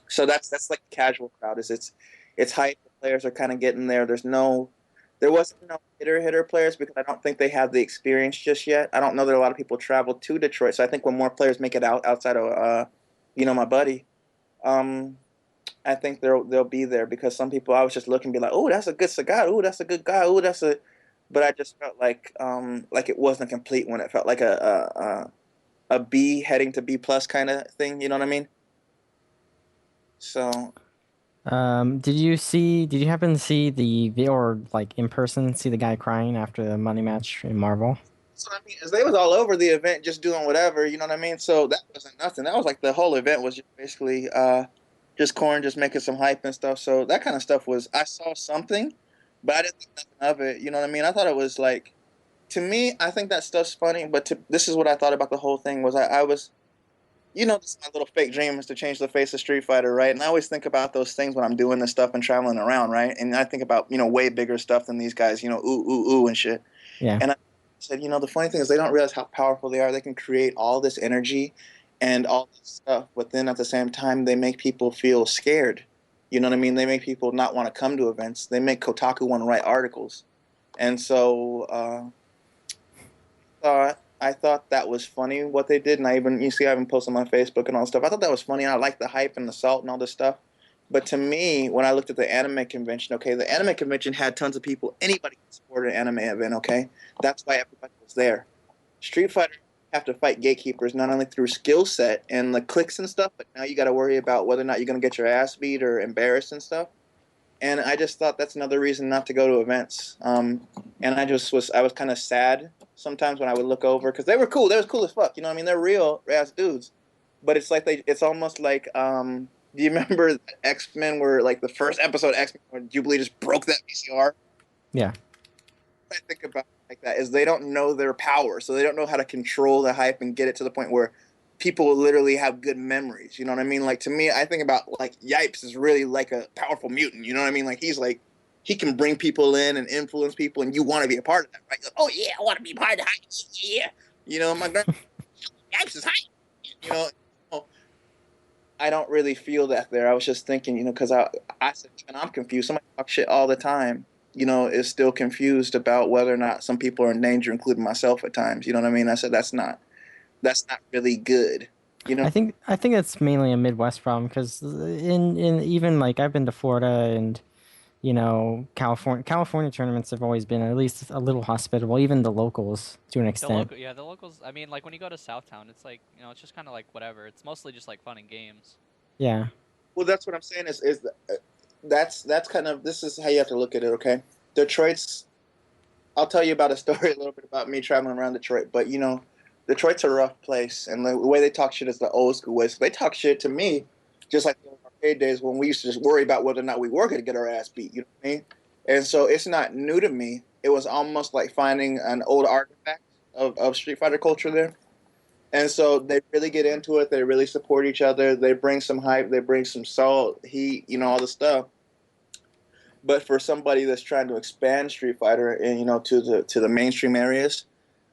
So that's like the casual crowd. It's hype. The players are kind of getting there. There wasn't no hitter players because I don't think they have the experience just yet. I don't know that a lot of people travel to Detroit. So I think when more players make it outside of my buddy, I think they'll be there because some people I was just looking and be like, oh, that's a good cigar. Oh, that's a good guy. Oh, that's a. But I just felt like it wasn't complete when it felt like a B heading to B plus kind of thing. You know what I mean? So. Did you happen to see or like in person see the guy crying after the money match in Marvel? So I mean, as they was all over the event, just doing whatever, you know what I mean. So that wasn't nothing. That was like the whole event was just basically just Corn just making some hype and stuff. So that kind of stuff was I saw something, but I didn't think nothing of it. You know what I mean? I thought it was like to me, I think that stuff's funny. But this is what I thought about the whole thing was I was this is my little fake dream is to change the face of Street Fighter, right? And I always think about those things when I'm doing this stuff and traveling around, right? And I think about way bigger stuff than these guys, ooh ooh ooh and shit. Yeah. And I said, the funny thing is they don't realize how powerful they are. They can create all this energy and all this stuff, but then at the same time they make people feel scared. You know what I mean? They make people not want to come to events. They make Kotaku want to write articles. And so I thought that was funny what they did, and I even posted on my Facebook and all that stuff. I thought that was funny. I liked the hype and the salt and all this stuff. But to me, when I looked at the anime convention, okay, the anime convention had tons of people. Anybody can support an anime event, okay? That's why everybody was there. Street Fighter have to fight gatekeepers not only through skill set and the clicks and stuff, but now you got to worry about whether or not you're going to get your ass beat or embarrassed and stuff. And I just thought that's another reason not to go to events. And I was kind of sad sometimes when I would look over because they were cool. They was cool as fuck. You know what I mean? They're real ass dudes. But it's almost like, do you remember X-Men where like the first episode of X-Men when Jubilee just broke that VCR? Yeah. I think about it like that is they don't know their power, so they don't know how to control the hype and get it to the point where people will literally have good memories. You know what I mean? Like to me, I think about like Yipes is really like a powerful mutant. You know what I mean? Like he can bring people in and influence people, and you want to be a part of that, right? Like, oh yeah, I want to be part of the hype. Yeah, you know, my grand Yipes is hype. You know, I don't really feel that there. I was just thinking, you know, because I said, and I'm confused. Somebody talk shit all the time. You know, is still confused about whether or not some people are in danger, including myself at times. You know what I mean? I said that's not really good. You know, I think it's mainly a Midwest problem because in even like I've been to Florida and California tournaments have always been at least a little hospitable, even the locals to an extent. The locals. I mean, like when you go to Southtown, it's like it's just kind of like whatever. It's mostly just like fun and games. Yeah. well, that's what I'm saying that's kind of this is how you have to look at it. Okay, Detroit's. I'll tell you about a story a little bit about me traveling around Detroit, but you know, Detroit's a rough place, and the way they talk shit is the old school way. So they talk shit to me, just like the arcade days when we used to just worry about whether or not we were going to get our ass beat. You know what I mean? And so it's not new to me. It was almost like finding an old artifact of Street Fighter culture there. And so they really get into it. They really support each other. They bring some hype. They bring some salt, heat, you know, all the stuff. But for somebody that's trying to expand Street Fighter and to the mainstream areas,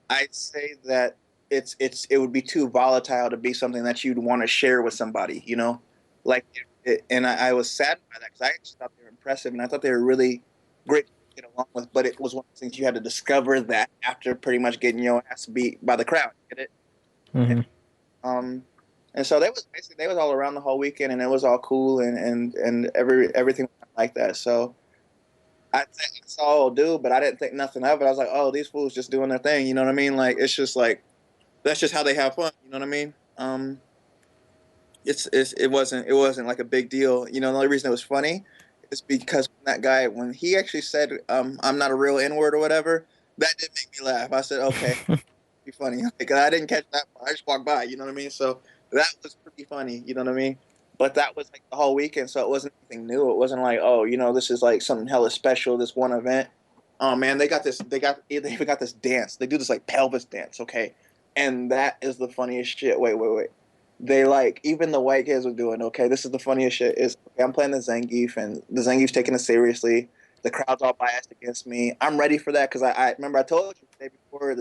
I'd say that it would be too volatile to be something that you'd want to share with somebody, you know, like and I was saddened by that because I actually thought they were impressive and I thought they were really great to get along with. But it was one of the things you had to discover that after pretty much getting your ass beat by the crowd. Get it? Mm-hmm. Um, and so they was all around the whole weekend and it was all cool and everything like that. So. I think that's all I'll do, but I didn't think nothing of it. I was like, oh, these fools just doing their thing. You know what I mean? Like, it's just like, that's just how they have fun. You know what I mean? It wasn't like a big deal. You know, the only reason it was funny is because when he actually said, I'm not a real N-word or whatever, that did make me laugh. I said, okay, be funny. Like, I didn't catch that part. I just walked by, you know what I mean? So that was pretty funny, you know what I mean? But that was like the whole weekend, so it wasn't anything new. It wasn't like, oh, you know, this is like something hella special, this one event. Oh man, they even got this dance. They do this like pelvis dance, okay? And that is the funniest shit. Wait. They like even the white kids were doing, okay, this is the funniest shit is okay, I'm playing the Zangief and the Zangief's taking it seriously. The crowd's all biased against me. I'm ready for that because I remember I told you the day before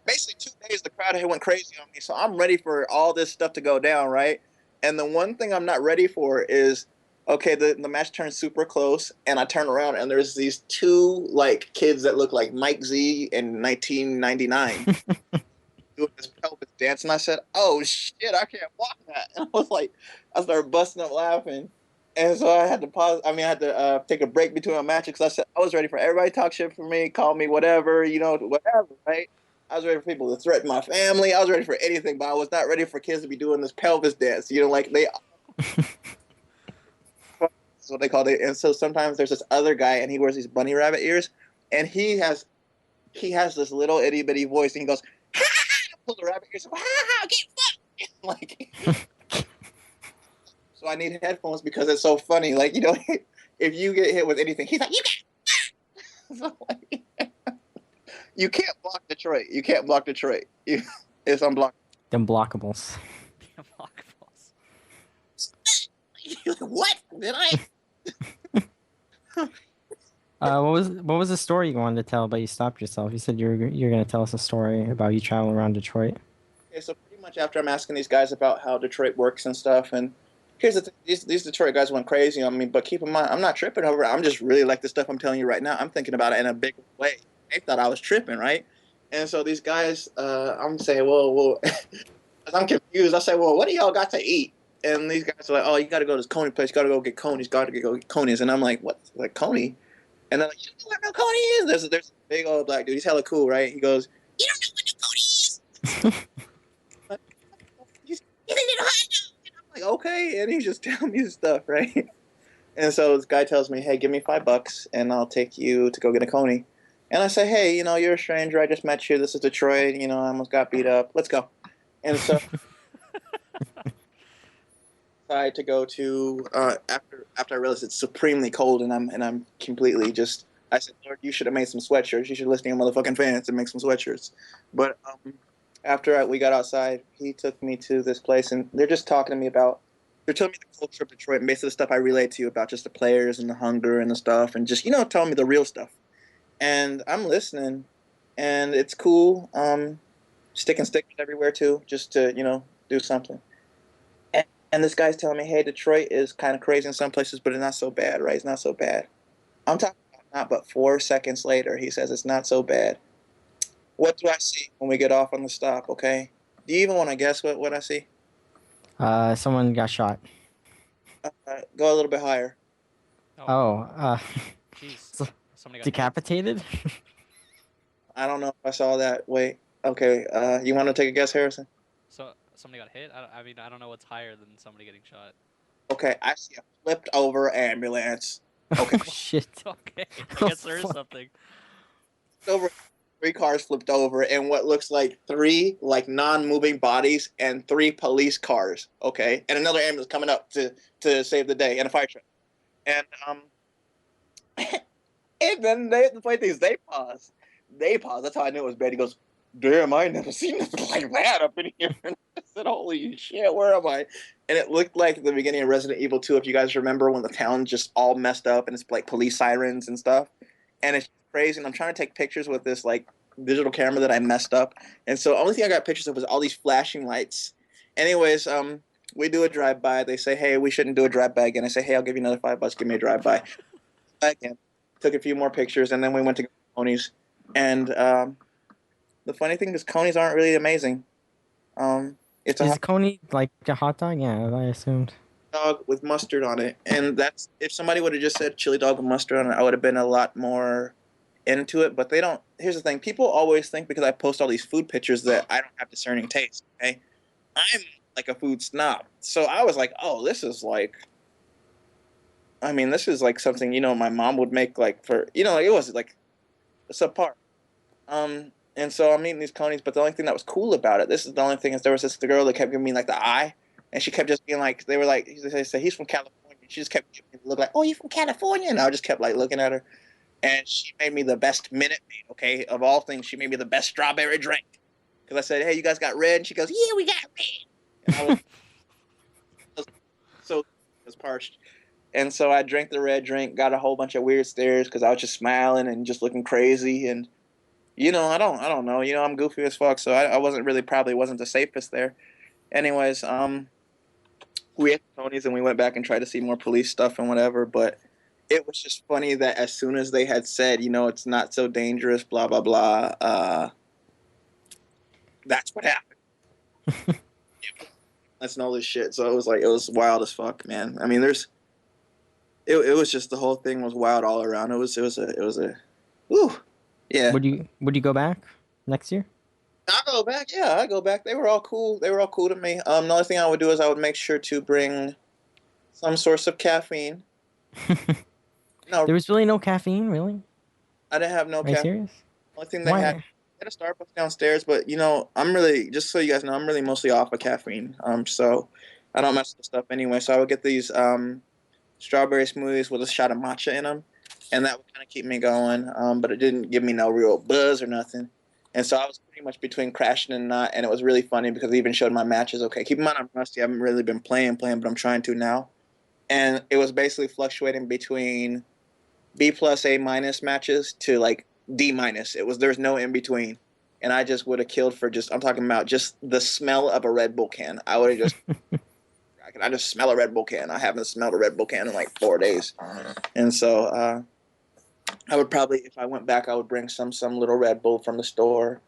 basically 2 days the crowd had went crazy on me. So I'm ready for all this stuff to go down, right? And the one thing I'm not ready for is, okay, the match turns super close, and I turn around and there's these two like kids that look like Mike Z in 1999 doing this pelvis dance, and I said, "Oh shit, I can't watch that." And I started busting up laughing, and so I had to pause. I mean, I had to take a break between my matches because I said I was ready for everybody to talk shit for me, call me whatever, you know, whatever, right? I was ready for people to threaten my family. I was ready for anything, but I was not ready for kids to be doing this pelvis dance. You know, like that's what they call it. And so sometimes there's this other guy, and he wears these bunny rabbit ears, and he has this little itty bitty voice, and he goes, ha, ha, ha, pull the rabbit ears, ha, ha, get fucked. Like, so I need headphones because it's so funny. Like, you know, if you get hit with anything, he's like, you get. So, like, you can't block Detroit. You can't block Detroit. It's unblockable. Them blockables. Unblockables. You're like, what? Did I? What was the story you wanted to tell, but you stopped yourself? You said you're gonna tell us a story about you traveling around Detroit. Okay, so pretty much after I'm asking these guys about how Detroit works and stuff, and here's the thing, these Detroit guys went crazy on me, but keep in mind, I'm not tripping over it. I'm just really like the stuff I'm telling you right now. I'm thinking about it in a big way. They thought I was tripping, right? And so these guys, I'm saying, well, I'm confused. I say, well, what do y'all got to eat? And these guys are like, oh, you got to go to this Coney place. You got to go get Coney's. Got to go get Coney's. And I'm like, what? Like Coney? And they're like, you don't know what no Coney is? There's a big old black dude. He's hella cool, right? He goes, you don't know what no Coney is? Like, you think you know how to know? And I'm like, okay. And he's just telling me stuff, right? And so this guy tells me, hey, give me $5 and I'll take you to go get a Coney. And I say, hey, you're a stranger. I just met you. This is Detroit. I almost got beat up. Let's go. And so to go to after I realized it's supremely cold and I'm completely just I said, Lord, you should have made some sweatshirts. You should listen to your motherfucking fans and make some sweatshirts. But after we got outside, he took me to this place and they're just talking to me about they're telling me the culture of Detroit and basically the stuff I relate to you about just the players and the hunger and the stuff and just telling me the real stuff. And I'm listening and it's cool. Sticking stickers everywhere too, just to do something. And this guy's telling me, hey, Detroit is kind of crazy in some places, but it's not so bad, right? It's not so bad. I'm talking about not but 4 seconds later, he says it's not so bad. What do I see when we get off on the stop, okay? Do you even want to guess what I see? Someone got shot. Go a little bit higher. Oh, jeez. Somebody got decapitated? I don't know if I saw that. Wait. Okay, you want to take a guess, Harrison? So somebody got hit? I mean, I don't know what's higher than somebody getting shot. Okay, I see a flipped over ambulance. Okay. Oh, shit. Okay, I guess there is something. Over 3 cars flipped over and what looks like 3 like non-moving bodies and 3 police cars, okay, and another ambulance coming up to save the day and a fire truck, and and then the funny thing is they pause. That's how I knew it was bad. He goes, damn, I never seen nothing like that up in here. And I said, holy shit, where am I? And it looked like the beginning of Resident Evil 2, if you guys remember, when the town just all messed up and it's like police sirens and stuff. And it's crazy. And I'm trying to take pictures with this like digital camera that I messed up. And so the only thing I got pictures of was all these flashing lights. Anyways, we do a drive-by. They say, hey, we shouldn't do a drive-by again. I say, hey, I'll give you another $5. Give me a drive-by. Again, took a few more pictures, and then we went to Coney's. And the funny thing is, Coney's aren't really amazing. It's a Is Coney like a hot dog? Yeah, I assumed. dog with mustard on it, and that's if somebody would have just said chili dog with mustard on it, I would have been a lot more into it. But they don't. Here's the thing: people always think because I post all these food pictures that I don't have discerning taste. Okay, I'm like a food snob, so I was like, oh, this is like. I mean, this is like something my mom would make like for it was like subpar. And so I'm eating these conies, but the only thing that was cool about it, this is the only thing, is there was this the girl that kept giving me like the eye, and she kept just being like, they were like, they said he's from California. She just kept giving me the look like, oh, you from California? And I just kept like looking at her, and she made me the best Minute Maid. Okay, of all things, she made me the best strawberry drink because I said, hey, you guys got red, and she goes, yeah, we got red. And I was so it was parched. And so I drank the red drink, got a whole bunch of weird stares because I was just smiling and just looking crazy. And I don't know. I'm goofy as fuck, so I probably wasn't the safest there. Anyways, we ate Tony's and we went back and tried to see more police stuff and whatever. But it was just funny that as soon as they had said, it's not so dangerous, blah blah blah, that's what happened. That's all this shit. So it was wild as fuck, man. I mean, it was just the whole thing was wild all around. It was a, whew, yeah. Would you go back next year? I go back, yeah, I go back. They were all cool. They were all cool to me. The only thing I would do is I would make sure to bring some source of caffeine. No, There was really no caffeine, really? I didn't have no Are you caffeine. serious? The only thing they Why? had a Starbucks downstairs, but I'm really, just so you guys know, I'm really mostly off of caffeine. So I don't mess with stuff anyway. So I would get these strawberry smoothies with a shot of matcha in them, and that would kind of keep me going. But it didn't give me no real buzz or nothing. And so I was pretty much between crashing and not, and it was really funny because it even showed my matches. Okay, keep in mind I'm rusty. I haven't really been playing, but I'm trying to now. And it was basically fluctuating between B plus A minus matches to like D minus. There's no in between. And I just would have killed for I'm talking about just the smell of a Red Bull can. I would have just, I just smell a Red Bull can. I haven't smelled a Red Bull can in like 4 days. And so I would probably, if I went back, I would bring some little Red Bull from the store.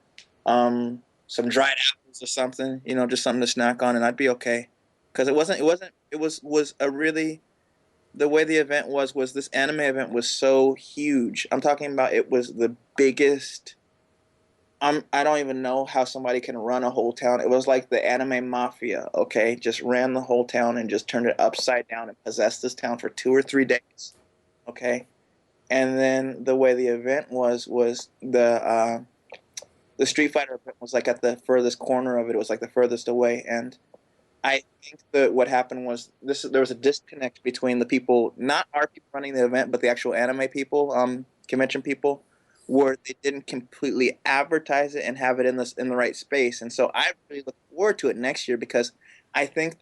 some dried apples or something, just something to snack on, and I'd be okay. Because it was a really, the way the event was this anime event was so huge. I'm talking about it was the biggest. I don't even know how somebody can run a whole town. It was like the anime mafia, okay? Just ran the whole town and just turned it upside down and possessed this town for 2 or 3 days, okay? And then the way the event was the Street Fighter event was like at the furthest corner of it. It was like the furthest away, and I think that what happened was there was a disconnect between the people, not our people running the event, but the actual anime people, convention people, where they didn't completely advertise it and have it in the right space. And so I really look forward to it next year because I think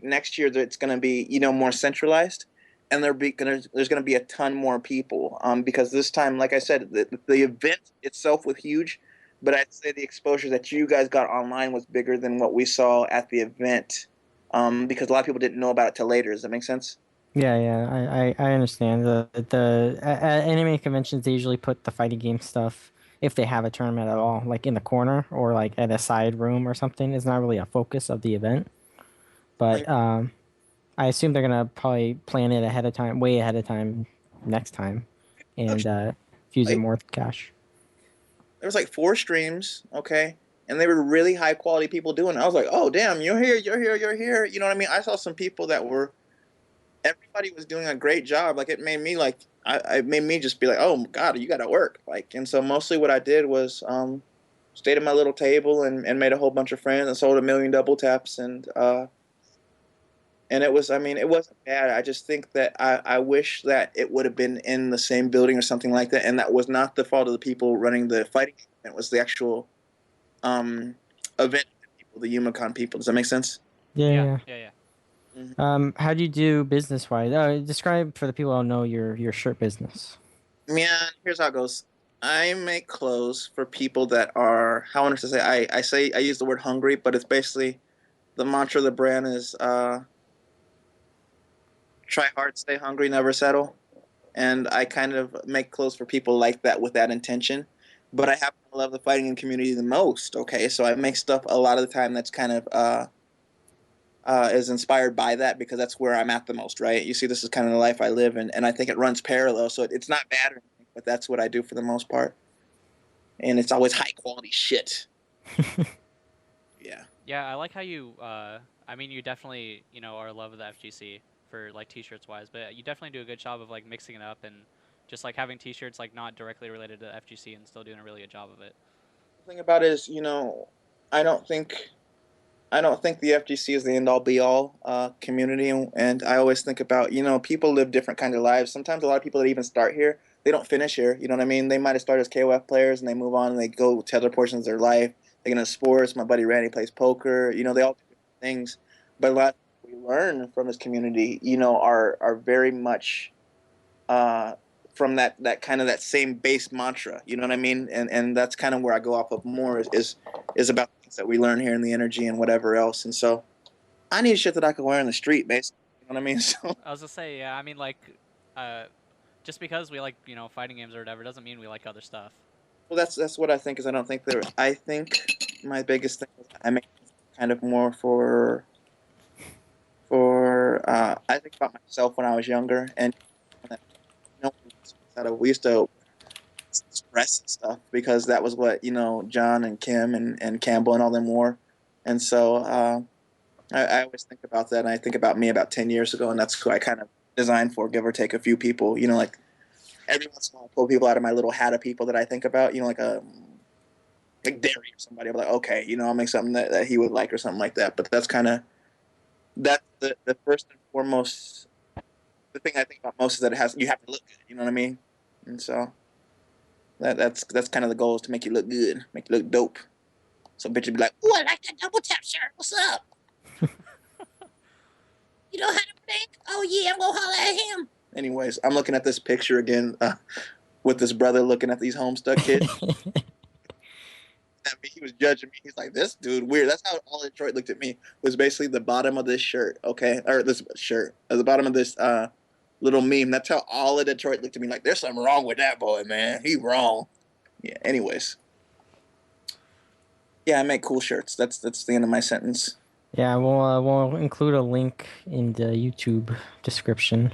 next year that it's going to be more centralized, and there's going to be a ton more people. Because this time, like I said, the event itself was huge, but I'd say the exposure that you guys got online was bigger than what we saw at the event, because a lot of people didn't know about it till later. Does that make sense? Yeah, yeah, I understand. At anime conventions, they usually put the fighting game stuff, if they have a tournament at all, like in the corner or like at a side room or something. It's not really a focus of the event. But I assume they're gonna probably plan it ahead of time, way ahead of time, next time, and fuse it Like, more with cash. there was like 4 streams, okay, and they were really high quality people doing it. I was like, oh damn, you're here, you're here, you're here. You know what I mean? I saw some people that were everybody was doing a great job. Like it made me like I made me just be like, oh god, you got to work. Like, and so mostly what I did was stayed at my little table and made a whole bunch of friends and sold a million double taps and it was, I mean, it wasn't bad. I just think that I wish that it would have been in the same building or something like that, and that was not the fault of the people running the fighting event. It was the actual um, event people, the Youmacon people. Does that make sense? Yeah, Yeah, yeah. yeah, yeah. Mhm. How do you do business wise? Describe for the people who don't know your shirt business. Man, here's how it goes. I make clothes for people that are, how I want to say, I use the word hungry, but it's basically the mantra of the brand is try hard, stay hungry, never settle. And I kind of make clothes for people like that with that intention. But I happen to love the fighting community the most. Okay, so I make stuff a lot of the time that's kind of is inspired by that because that's where I'm at the most. Right? You see, this is kind of the life I live, and I think it runs parallel. So it's not bad or anything, but that's what I do for the most part, and it's always high quality shit. Yeah. Yeah, I like how you. I mean, you definitely, are love of the FGC for like T-shirts wise, but you definitely do a good job of like mixing it up and just like having T-shirts like not directly related to FGC and still doing a really good job of it. The thing about it is, I don't think I don't think the FGC is the end all be all community, and I always think about people live different kinds of lives. Sometimes a lot of people that even start here, they don't finish here. You know what I mean? They might have started as KOF players and they move on and they go to other portions of their life. They get into sports. My buddy Randy plays poker. They all do different things, but a lot we learn from this community, are very much uh, from that kind of that same base mantra. You know what I mean? And that's kind of where I go off of more is about things that we learn here in the energy and whatever else. And so I need shit that I can wear in the street, basically. You know what I mean? So I was gonna say, yeah, I mean, like, uh, just because we like, fighting games or whatever doesn't mean we like other stuff. well, that's what I think is I don't think there. I think my biggest thing is I make kind of more for I think about myself when I was younger and we used to express and stuff because that was what John and Kim and Campbell and all them wore, and so I always think about that. And I think about me about 10 years ago, and that's who I kind of designed for, give or take a few people. Like every once in a while, I pull people out of my little hat of people that I think about. Like Derry or somebody. I'm like, okay, I'll make something that he would like or something like that. But that's the first and foremost. The thing I think about most is that you have to look good. You know what I mean? And so that's kind of the goal is to make you look good, make you look dope. So bitch would be like, "Ooh, I like that double tap shirt. What's up? You know how to think? Oh yeah, I'm gonna holler at him." Anyways, I'm looking at this picture again with this brother looking at these Homestuck kids. At me, he was judging me. He's like, "This dude weird." That's how all Detroit looked at me. Was basically the bottom of this shirt, okay, or this shirt, at the bottom of this little meme. That's how all of Detroit looked at me. Like, there's something wrong with that boy, man. He wrong. Yeah. Anyways, Yeah, I make cool shirts. That's the end of my sentence. Yeah, we'll include a link in the YouTube description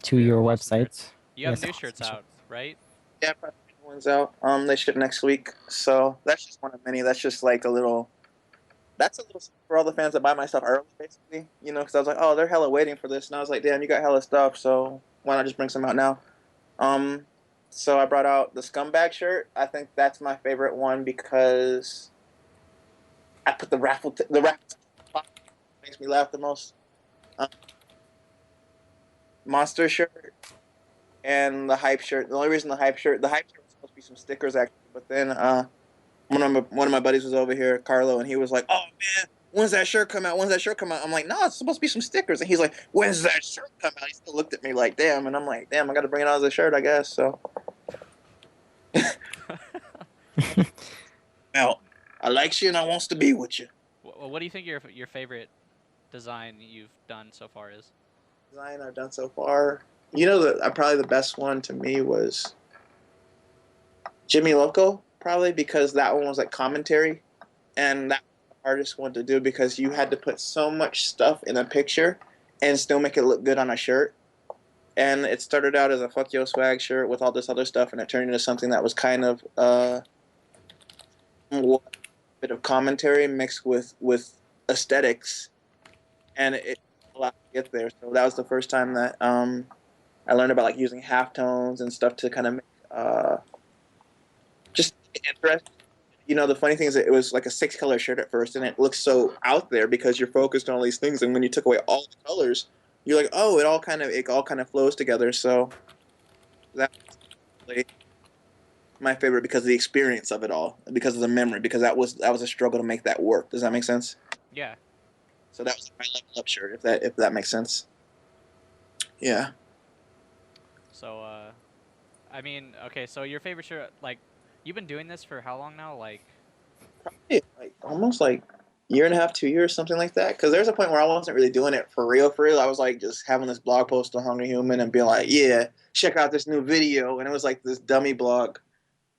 to We have your awesome website. shirts. You have Yes, new awesome shirts shit. out, right? Yeah, probably new ones out. They ship next week, so that's just one of many. That's just like a little. That's a little for all the fans that buy my stuff early, basically. You know, because I was like, oh, they're hella waiting for this, and I was like, damn, you got hella stuff, so why not just bring some out now? Um, so I brought out the scumbag shirt. I think that's my favorite one because I put the raffle makes me laugh the most. Um, Monster shirt and the hype shirt. The only reason the hype shirt was supposed to be some stickers actually, but then one of my buddies was over here, Carlo, and he was like, "Oh man, when's that shirt come out? When's that shirt come out?" I'm like, "No, it's supposed to be some stickers." And he's like, "When's that shirt come out?" He still looked at me like, "Damn," and I'm like, "Damn, I got to bring it out as a shirt, I guess." So, well, I likes you and I wants to be with you. What do you think your favorite design you've done so far is? Design I've done so far. You know that probably the best one to me was Jimmy Loco, probably because that one was like commentary, and that was the hardest one to do because you had to put so much stuff in a picture and still make it look good on a shirt. And it started out as a fuck yo swag shirt with all this other stuff, and it turned into something that was kind of a bit of commentary mixed with aesthetics, and it took a lot to get there. So that was the first time that I learned about like using halftones and stuff to kind of make just interesting. You know, the funny thing is that it was like a six-color shirt at first, and it looks so out there because you're focused on all these things. And when you took away all the colors, you're like, oh, it all kind of flows together. So that's really my favorite because of the experience of it all, because of the memory, because that was a struggle to make that work. Does that make sense? Yeah. So that was my level up shirt, if that makes sense. Yeah. So I mean, okay, so your favorite shirt, like, you've been doing this for how long now? Like, Probably like almost like year and a half, 2 years, something like that. Because there's a point where I wasn't really doing it for real, for real. I was like just having this blog post on Hungry Human and being like, yeah, check out this new video, and it was like this dummy blog,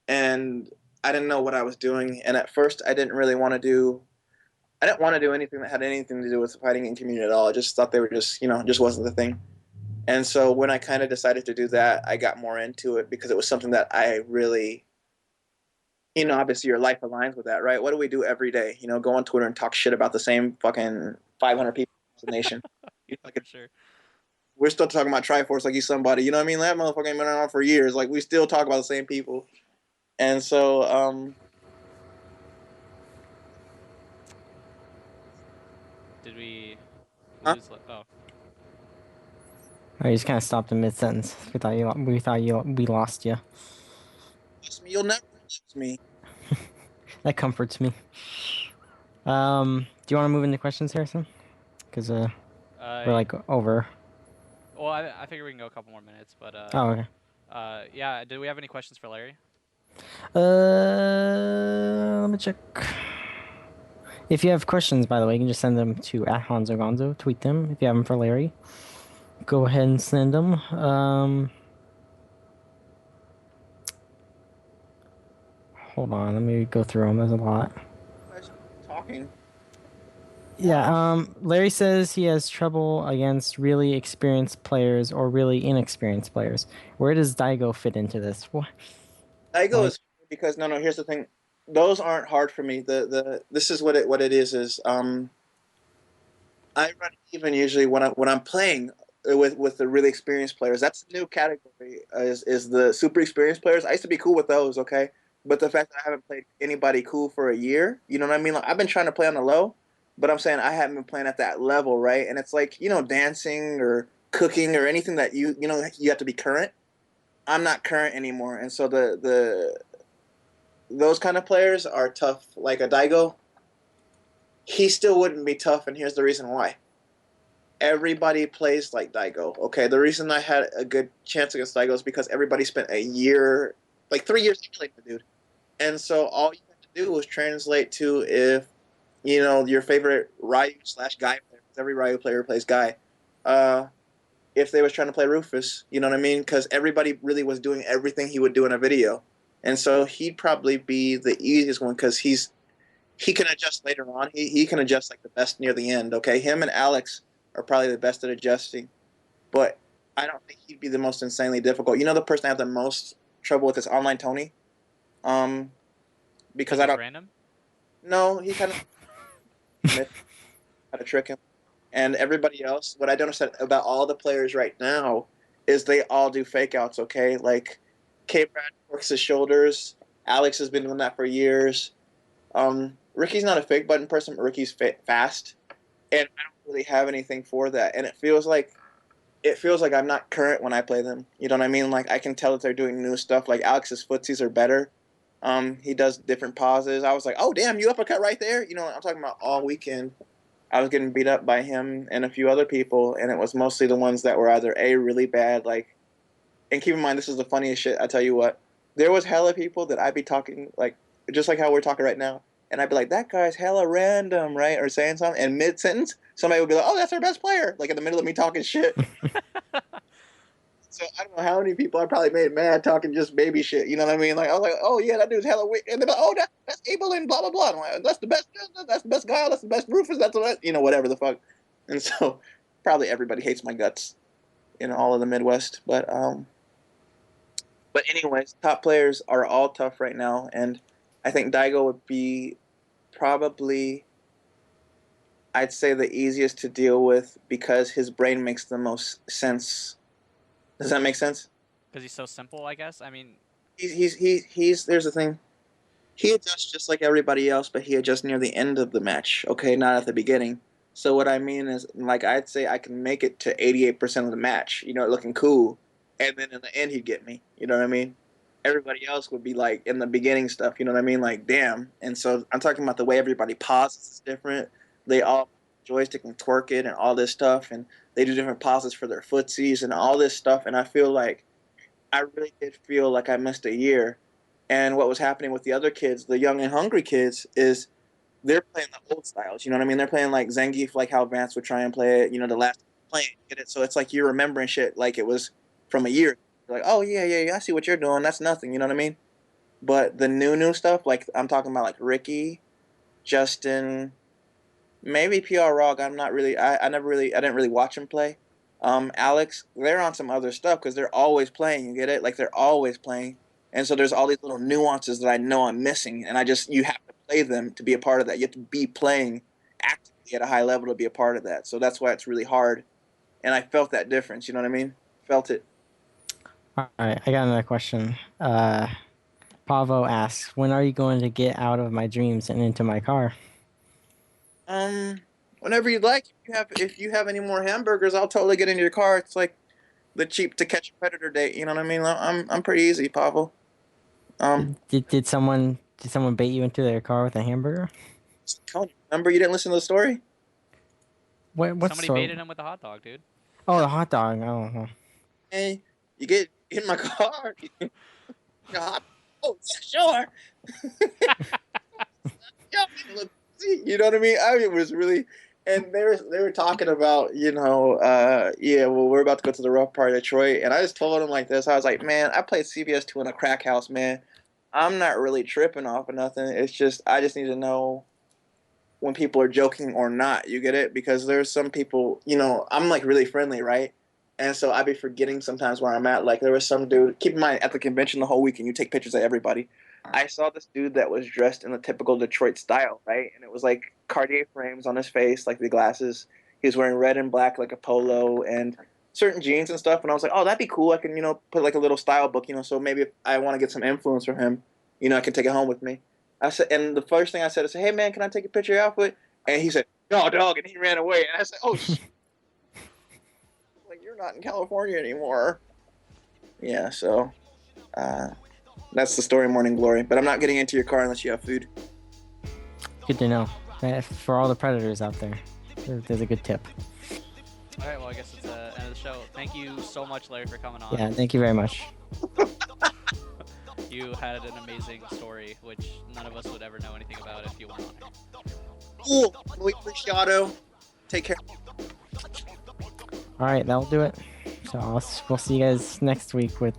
and I didn't know what I was doing. And at first, I didn't want to do anything that had anything to do with the fighting game community at all. I just thought they were just, just wasn't the thing. And so when I kind of decided to do that, I got more into it because it was something that I really obviously your life aligns with that, right? What do we do every day? Go on Twitter and talk shit about the same fucking 500 people in the nation. yeah, Like for sure. we're still talking about Triforce like he's somebody. You know what I mean? That motherfucker ain't been around for years. Like we still talk about the same people. And so, Did we huh? lose? Oh, Oh, you just kind of stopped in mid sentence. We lost you. You'll never lose me. That comforts me. Do you want to move into questions, Harrison? Because uh, we're like over. well, I figure we can go a couple more minutes, but Oh, okay. yeah. Did we have any questions for Larry? Let me check. If you have questions, by the way, you can just send them to @Honzo Gonzo. Tweet them if you have them for Larry. Go ahead and send them. Hold on, let me go through them. There's a lot. Talking. Yeah, Larry says he has trouble against really experienced players or really inexperienced players. Where does Daigo fit into this? What? Daigo Like, is because no, no. Here's the thing. Those aren't hard for me. The this is what it is I run even usually when I'm playing with the really experienced players. That's the new category is the super experienced players. I used to be cool with those, okay, but the fact that I haven't played anybody cool for a year, you know what I mean? Like I've been trying to play on the low, but I'm saying I haven't been playing at that level, right? And it's like dancing or cooking or anything that you have to be current. I'm not current anymore, and so the those kind of players are tough. Like a Daigo, he still wouldn't be tough, and here's the reason why everybody plays like Daigo. Okay, the reason I had a good chance against Daigo is because everybody spent a year, like 3 years, playing the dude, and so all you have to do was translate to if your favorite Ryu slash Guy player, because every Ryu player plays Guy. Uh, if they was trying to play Rufus, you know what I mean? Because everybody really was doing everything he would do in a video, and so he'd probably be the easiest one because he can adjust later on. He can adjust like the best near the end. Okay, him and Alex are probably the best at adjusting, but I don't think he'd be the most insanely difficult. You know, the person I have the most trouble with is online Tony. Um, because I He's don't random. know. He kind of how to trick him. And everybody else, what I don't understand about all the players right now is they all do fake outs, okay? Like, K Brad works his shoulders. Alex has been doing that for years. Ricky's not a fake button person, but Ricky's fast. And I don't really have anything for that. And it feels like I'm not current when I play them. You know what I mean? Like, I can tell that they're doing new stuff. Like, Alex's footsies are better. He does different pauses. I was like, oh, damn, you uppercut right there? You know, I'm talking about all weekend. I was getting beat up by him and a few other people, and it was mostly the ones that were either A, really bad, like, and keep in mind, this is the funniest shit, I tell you what. There was hella people that I'd be talking, like, just like how we're talking right now, and I'd be like, that guy's hella random, right? Or saying something, and mid-sentence, somebody would be like, oh, that's our best player, like, in the middle of me talking shit. So I don't know how many people I probably made mad talking just baby shit. You know what I mean? Like I was like, oh yeah, that dude's hella weak, and they're like, oh that's Abel and blah blah blah. I'm like, that's the best. That's the best guy. That's the best Rufus. That's what whatever the fuck. And so probably everybody hates my guts in all of the Midwest. But anyways, top players are all tough right now, and I think Daigo would be probably I'd say the easiest to deal with because his brain makes the most sense. Does that make sense? Because he's so simple, I guess. I mean, He's there's the thing. He adjusts just like everybody else, but he adjusts near the end of the match. Okay, not at the beginning. So what I mean is, like, I'd say I can make it to 88% of the match. Looking cool, and then in the end he'd get me. You know what I mean? Everybody else would be like in the beginning stuff. You know what I mean? Like, damn. And so I'm talking about the way everybody pauses is different. They all joystick and twerk it and all this stuff, and they do different pauses for their footsies and all this stuff. And I feel like I really did feel like I missed a year. And what was happening with the other kids, the young and hungry kids, is they're playing the old styles. You know what I mean? They're playing like Zangief, like how Vance would try and play it. The last playing, get it? So it's like you're remembering shit like it was from a year. You're like, oh yeah, I see what you're doing. That's nothing. You know what I mean? But the new stuff, like I'm talking about, like Ricky, Justin, maybe PR Rog. I'm not really. I didn't really watch him play. Alex, they're on some other stuff because they're always playing. You get it? Like they're always playing, and so there's all these little nuances that I know I'm missing, and you have to play them to be a part of that. You have to be playing actively at a high level to be a part of that. So that's why it's really hard, and I felt that difference. You know what I mean? Felt it. All right, I got another question. Pavo asks, when are you going to get out of my dreams and into my car? Whenever you'd like. If you have any more hamburgers, I'll totally get into your car. It's like the cheap to catch a predator date. You know what I mean? I'm pretty easy, Pavo. Did someone bait you into their car with a hamburger? Remember you didn't listen to the story? What somebody story? baited him with a hot dog, dude. Oh, the hot dog. Oh. Hey, you get in my car. Oh, sure. You know what I mean? It was really, and they were talking about, yeah, well, we're about to go to the rough part of Detroit, and I just told them like this. I was like, man, I played CBS2 in a crack house, man. I'm not really tripping off of nothing. It's just I just need to know when people are joking or not. You get it? Because there's some people, I'm like really friendly, right? And so I'd be forgetting sometimes where I'm at. Like there was some dude. Keep in mind, at the convention the whole weekend, you take pictures of everybody. I saw this dude that was dressed in the typical Detroit style, right? And it was like Cartier frames on his face, like the glasses. He was wearing red and black, like a polo, and certain jeans and stuff. And I was like, oh, that'd be cool. I can, put like a little style book, so maybe if I want to get some influence from him, I can take it home with me. I said, and the first thing I said, hey man, can I take a picture of your outfit? And he said, no, dog, and he ran away. And I said, oh, like you're not in California anymore. Yeah, so that's the story, Morning Glory. But I'm not getting into your car unless you have food. Good to know. For all the predators out there, there's a good tip. All right, well, I guess it's the end of the show. Thank you so much, Larry, for coming on. Yeah, thank you very much. You had an amazing story, which none of us would ever know anything about if you weren't on here. Cool. Muy apreciado. Take care. All right, that'll do it. So we'll see you guys next week with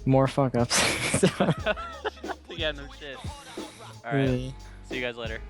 more fuck ups. Yeah, no shit. All right. See you guys later.